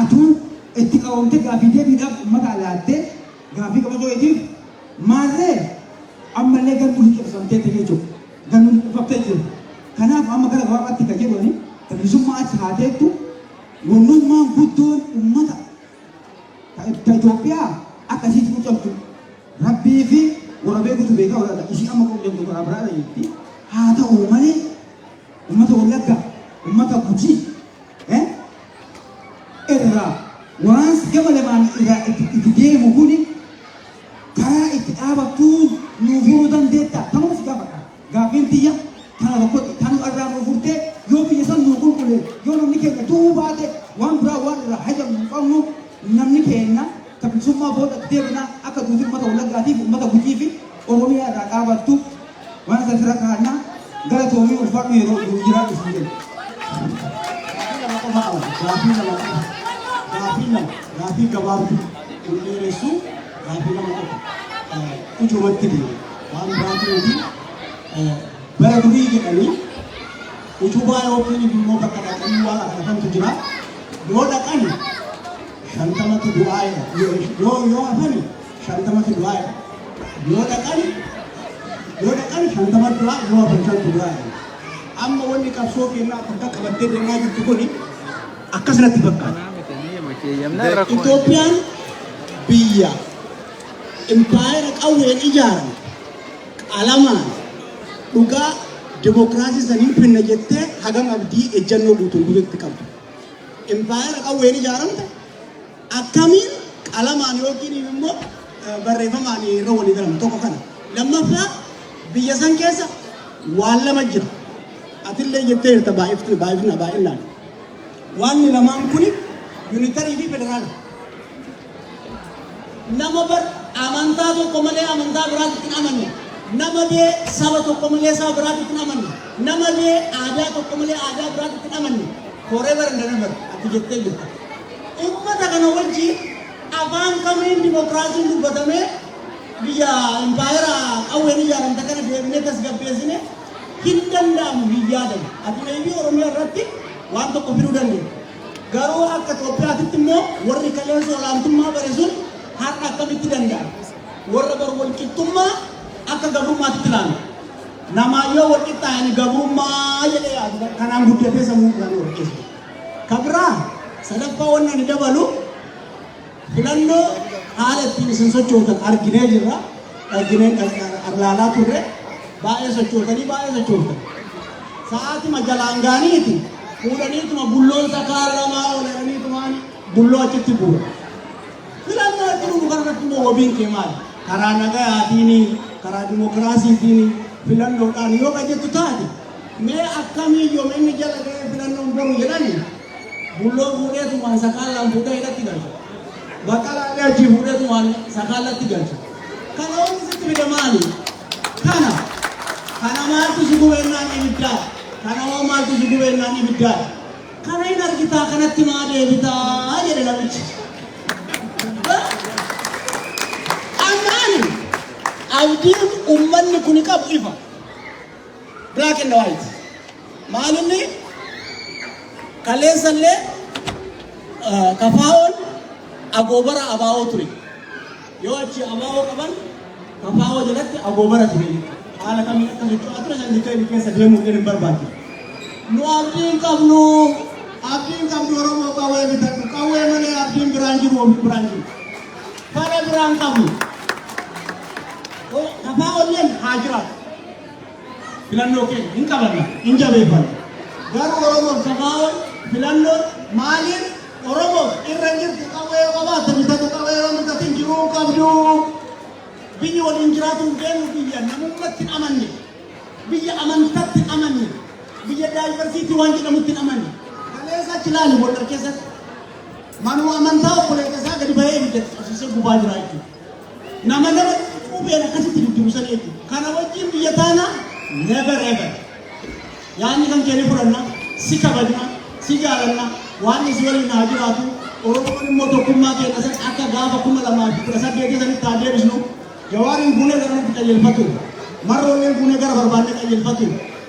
atuun itti qabamte gaafii deebiidhaaf uummata alaattee gaafii qabateetiif maallee ammallee gantuu hin qabsamteetti jechuudha gantuu hin qabamtee jiru kanaaf amma gara gabaabaatti ka jedhani tabilisummaa achi haateettu wannummaan guddoon uummata ta Itoophiyaa akkasitti mucamtu rabbii fi warra beekutu beekaa walaadha ishii amma qopheemtu karaa biraadha jetti haa ta'u malee uummata Wallaggaa uummata Gujii irraa waan gama lamaan irraa itti deemu kuni karaa itti dhaabattuu nuu furuu dandeetta ta'uuf gaafata gaafiin tiyya kana tokkotti tanu irraa nuu furtee yoo biyya san nuu qulqullee yoo namni keenya tuu baate waan biraa waan irraa hajamu hin qabnu namni keenya tabilisummaa booda deebina akka duuti uummata Wallaggaatiif uummata Gujii fi Oromiyaa irraa dhaabattu waan isa sirra kaa'annaa gara toomii ulfaadhu yeroo jiraa dhufu jedhu.
Gaafii gabaabduu qulqulleessu gaafii nama tokko ujumatti deemu waan biraatiifi bara durii jedhanii utubaa yookiin immoo bakka dhaqanii waan akkanaatu jira yoo dhaqan shantamatu du'aa'edha yoo hafani shantamatu du'aa'edha yoo dhaqan shantamatu du'aa yoo hafan shantu du'aa'edha amma wanni qabsoo kennaa akka qabattee deemaa jirtu kuni akkasirratti fakkaata
Itoophiyaan biyya impaayera qawween ijaaran qalamaan dhugaa dimokiraasii sanii finna jettee hagam abdii ejjannoo guutuun guututti qabdu. Impaayera qawween ijaaramte akkamiin qalamaan yookiin immoo barreeffamaan irra walii galama tokko kana. Lammaffaa biyya san keessa waan lama jira. Atillee jettee jirta baay'inaan. Waanni lamaan kuni yuunitarii fi federaala. Nama bar amantaa tokko malee amantaa biraatti hin amanne. Nama bee saba tokko malee saba biraatti hin amanne. Nama bee aadaa tokko malee aadaa biraatti hin amanne. Koree barandana bar ati jettee jirta. Uummata kana wajjin afaan kamiin dimokiraasiin dubbatamee biyya impaayera qawween ijaaramte kana deebinee tasgabbeessine hin danda'amu biyyaadhaan. Ati meebii Oromiyaa irratti waan tokko fiduu dandeenya. Garuu akka Itoophiyaatti immoo warri kaleessa olaantummaa bare sun har'a akkamitti danda'a? Warra bar walqixxummaa akka gabrummaatti ilaalu. Namaayyoo walqixxaa'anii gabrummaa jedhee yaadu kanaan guddatee sammuu isaanii walqixxeessu. Kabraa sadaffaa wanni ani dabalu filannoo haala ittiin isin sochootan arginee jirra. Arginee arlaalaa turre baay'ee sochootan. Sa'aatima jalaan gaaniiti fuudhaniituma bulloon sakaa lamaa oolaniitumaan bulloo achitti bu'u. Filannoo itti dhufu kanarratti immoo wabiin kee maali? Karaa nagayaatiin, karaa dimokiraasiitiin filannoodhaan yoo qajettu taate mee akkamii yoo inni jala ga'ee filannoon boru jedhani bulloon fuudheetumaan sakaalaan fuudhee hidhatti galcha. Baqalaa achii fuudheetumaan sakaalatti galcha. Kana wanti sitti fide maali? Kana maaltu si gubennaan ibiddaa? Kana maaltu si gubennaan ibiddaa? Kana hin argitaa kanatti maa deebitaa jedhe namichi. Ammaani abdiin uummanni kuni qabu ifa. Black and white. Maalinni kaleessallee kafaa'oon agoobara abaa'oo ture. Yoo achi abaa'oo qaban kafaa'oo jalatti agoobara ture. Haala kamiin akka jechuudha ture san jecha keessa deemuu hin barbaadu. Nu abdiin qabnu Oromoo qawwee bitatu qawwee malee abdiin biraan jiru. Fara biraan qabnu. Kafaa'oolleen haa jiraatu. Filannoo keenya hin qabanna hin jabeeffanna. Garuu Oromoof kafaa'oon filannoon maaliin Oromoof irra jirti qawwee qabaata bitatu qawwee yoo bitatin jiruu qabdu. Biyyi waliin jiraatuun deemu biyya namummatti hin amanne. Biyya amantatti hin amanne. Biyya daayivarsiitii waan jedhamutti hin amanne. Kaleessa achi ilaali booda keessatti. Manuu amantaa obboleessa isaa gadi bahee ibiddatti qabsiisee gubaa jira jechuudha. Nama qubeen akkasitti dudduusan jechuudha. Kana wajjin biyya taana never ever. Yaanni kan keenya fudhanna, si kabajna, si jaalanna, waan isi waliin haa jiraatu. Oromoon immoo tokkummaa keenya san akka gaafa 2018 sanitti haa deebisnu. Jawaariin bunee gara nuti qajeelfatu. Marroolleen bunee gara barbaanne qajeelfatu.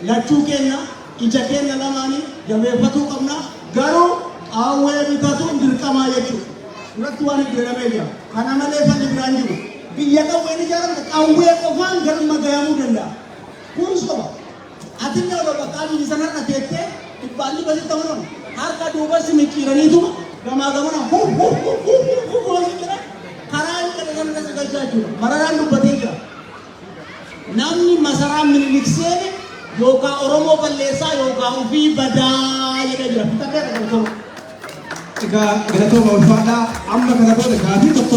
Lachuu keenya ija keenya lamaanii jabeeffatuu qabna. Garuu qawwee bitatuun dirqamaa jechuudha. Irratti waan itti jedhamee jira. Kana malee falli biraan jiru. Biyya qawween ijaaramte qawwee qofaan galma ga'amuu danda'a. Kun soba. Atinne ol bakkaa biyyi sanarra teettee dhibbaalli basitti amanuun harka duubatti micciiraniituma gamaa gamana karaa inni dhaqanii sagalchaa jiru. Mararaan dubbatee jira. Namni masaraan minilikseen yookaan Oromoo balleessaa yookaan ofii badaa jedhee jira. Bitatee dhagaltooma.
Egaa galatooma ulfaadhaa amma kana booda gaafii tokko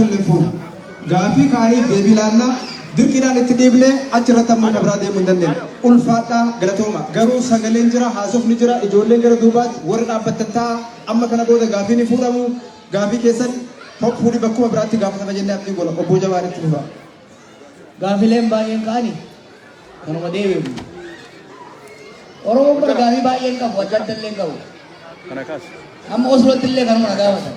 illee fuudha. Gaafii kaanii deebii laannaa dirqiidhaan itti dhiibnee achirratti amma kabraa deemuu hin dandeenye. Ulfaadhaa galatooma. Garuu sagaleen jira, haasofni jira, ijoolleen gara duubaatti warri dhaabbattan ta'a amma kana booda gaafii ni fuudhamu. Gaafii keessan fuudhii bakkuma biraatti gaafatama jennee abdii gola obbo Jawaaritti dhufa.
Gaafileen baay'een ka'anii kanuma deebi'u. Oromoo bira gaafii baay'een qabu, adda adda illee qabu. Amma Oslootti illee kanuma gaafatan.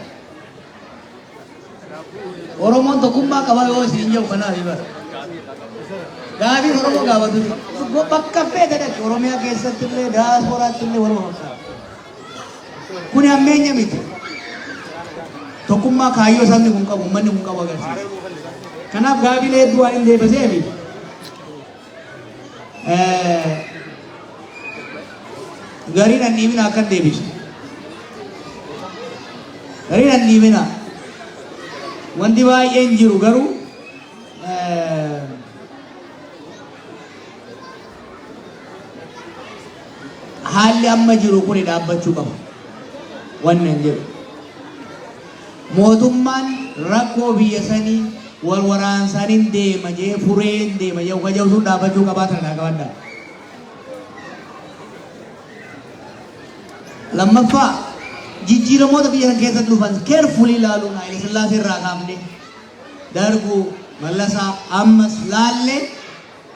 Oromoon tokkummaa qaba yoo isin jedhu kanaaf bara. Gaafii Oromoo gaafatu bakka feete dhaqe Oromiyaa keessatti illee daasporaatti illee waluma fakkaata. Kuni ammeenya miti. Tokkummaa kaayyoo sabni kun qabu, uummanni kun qabu agarsiisa. Kanaaf gaafilee hedduu waan hin deebiseef gariin an dhiibina akkan deebisu. Garii dhiibina. Wanti baay'een jiru garuu haalli amma jiru kun dhaabbachuu qaba. Wannan jiru. Mootummaan rakkoo biyya sanii wal waraansaniin deema jee fureen deema jee uga jawsuun dhaabbachuu qabaatan qabadda. Lammaffaa jijjiiramoota biyya keessatti dhufan carefully ilaaluun Haile Sillaasee irraa kaafne Darguu Mallasaa ammas laalle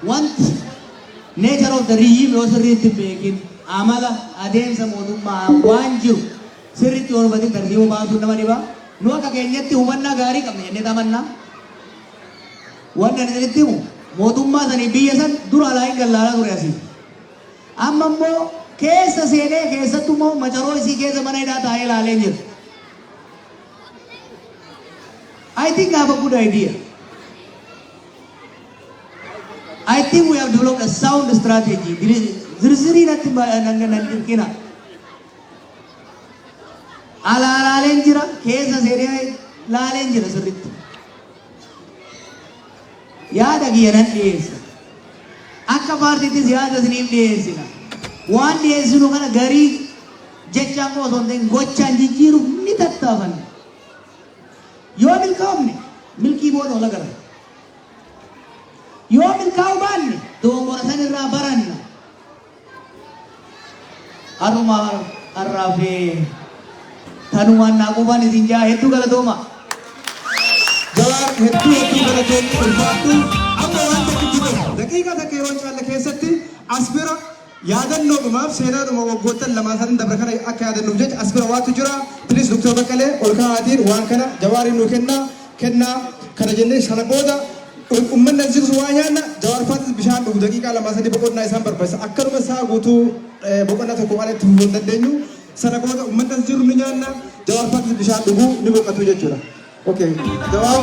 wanti nature of the regime yoo sirriitti beekin amala adeemsa mootummaa waan jiru sirriitti yoo hubatin tartiibuu baasuu nama dhibaa. Nu akka keenyatti hubannaa gaarii qabna jennee tamannaa. Wanni ani isinitti himu mootummaa sanii biyya san dura alaa hin gallaalaa ture asii. Amma immoo keessa seenee keessattuu immoo macaroo isii keessa mana hidhaa taa'ee ilaalee jira. I think I have a good idea. I think we have developed a sound strategy. Zirziri natti nandirkina. Alaalaaleen jira keessa seenee laaleen jira sirriitti. Yaada kiyyanan dhiyeessa. Akka paartiittis yaada isiniif dhiyeessina. Waan dhiyeessinu kana garii jechaan koo osoo hin ta'in gochaan jijjiiruuf ni tattaafanna. Yoo milkaa'umne milkii booda ola gara. Yoo milkaa'uu baanne doongora san irraa baranna. Haruma harraafee tanumaan naaqumaan isin jaa hedduu galatooma.
Jawaar hedduu galatoomni ulfaadhu amma waan takkitti daqiiqaa takka yeroo caalle keessatti as bira yaadannoodhumaaf seenaadhuma waggoottan lamaa sadan dabre kana akka yaadannuuf jecha as bira waatu jira. Pilis Dr. Baqqalee ol kaa'aatiin waan kana Jawaariin nuu kennaa kana jennee sana booda uummanni as jirus waa nyaanna Jawaar Faatis bishaan dhugu daqiiqaa lamaa sadii boqonnaa isaan barbaachisa. Akkanuma isaa guutuu boqonnaa tokko waan itti fufuu hin dandeenyu. Sana booda uummanni as jiru ni nyaanna Jawaar Faatis bishaan dhuguu ni boqotu jechuudha. Okay. Jawaar.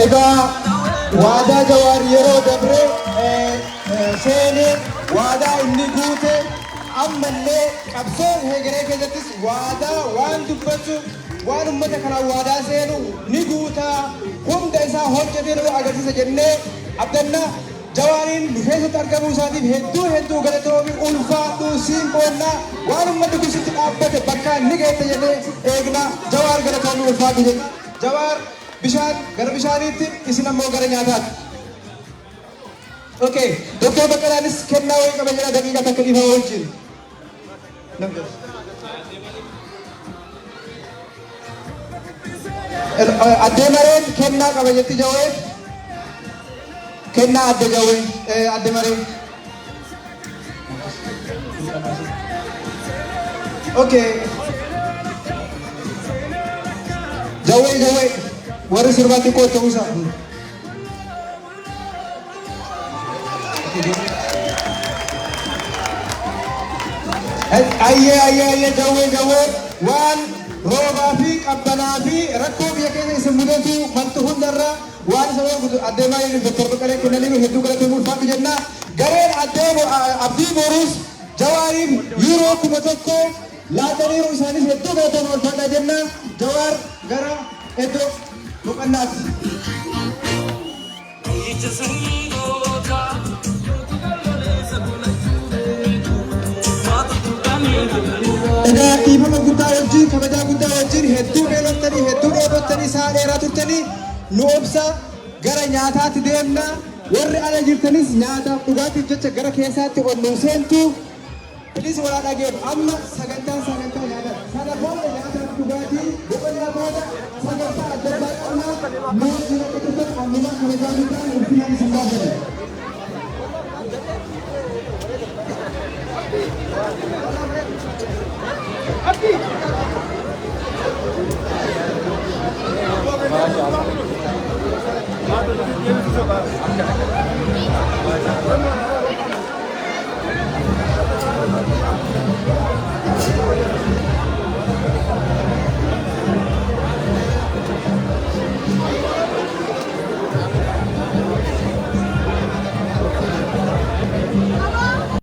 Egaa waadaa Jawaar yeroo dabre seenee waadaa inni guute ammallee qabsoon hegeree keessattis waadaa waan dubbatu waan uummata kanaan waadaa seenu ni guutaa hunda isaa hojjetee nu agarsiisa jennee abdannaa. Jawaariin keessatti argamuu isaatiif hedduu galatoomi ulfaadhu siin boonnaa waan uummanni kun sitti dhaabbate bakka ni geette jennee eegnaa. Jawaar galatoomi ulfaadhu jenna. Jawaar bishaan gara bishaaniitti isin ammoo gara nyaataatti. Okay, Dr. Baqqalaanis kennaa wayii qaba jedha daqiiqaa takka dhiifaa wajjin. Addee mareen kennaa qaba jetti Jawee. Kennaa adde Jawee adde mareen. Okay. Jawee. Warri sirbaatti kootta usaa. Ayyee Jawee waan roobaa fi qabbanaa fi rakkoo biyya keessa isin mudatu maltu hundarra waan isa guutu adeemaa inni Dr. Baqqalee kennanii hedduu galatoomi ulfaadhu jenna. Gareen abdii boruus Jawaariin yeroo 1,000 laataniiru isaanis hedduu galatoomi ulfaadha jenna. Jawaar gara iddoo boqonnaati. Egaa dhiifama guddaa wajjin kabajaa guddaa wajjin hedduu beelottanii hedduu dheebottanii sa'a dheeraa turtanii nu obsa gara nyaataatti deemna. Warri ala jirtanis nyaataaf dhugaatiif jecha gara keessaatti ol nu seentu. Bilis walaa dhageef amma sagantaa nyaata sana booda nyaataaf dhugaatii boqonnaa booda sagantaa adda addaa qabna. Nuti jira kutuba amma
kabajaa guddaan ulfinaan isin gaafatan.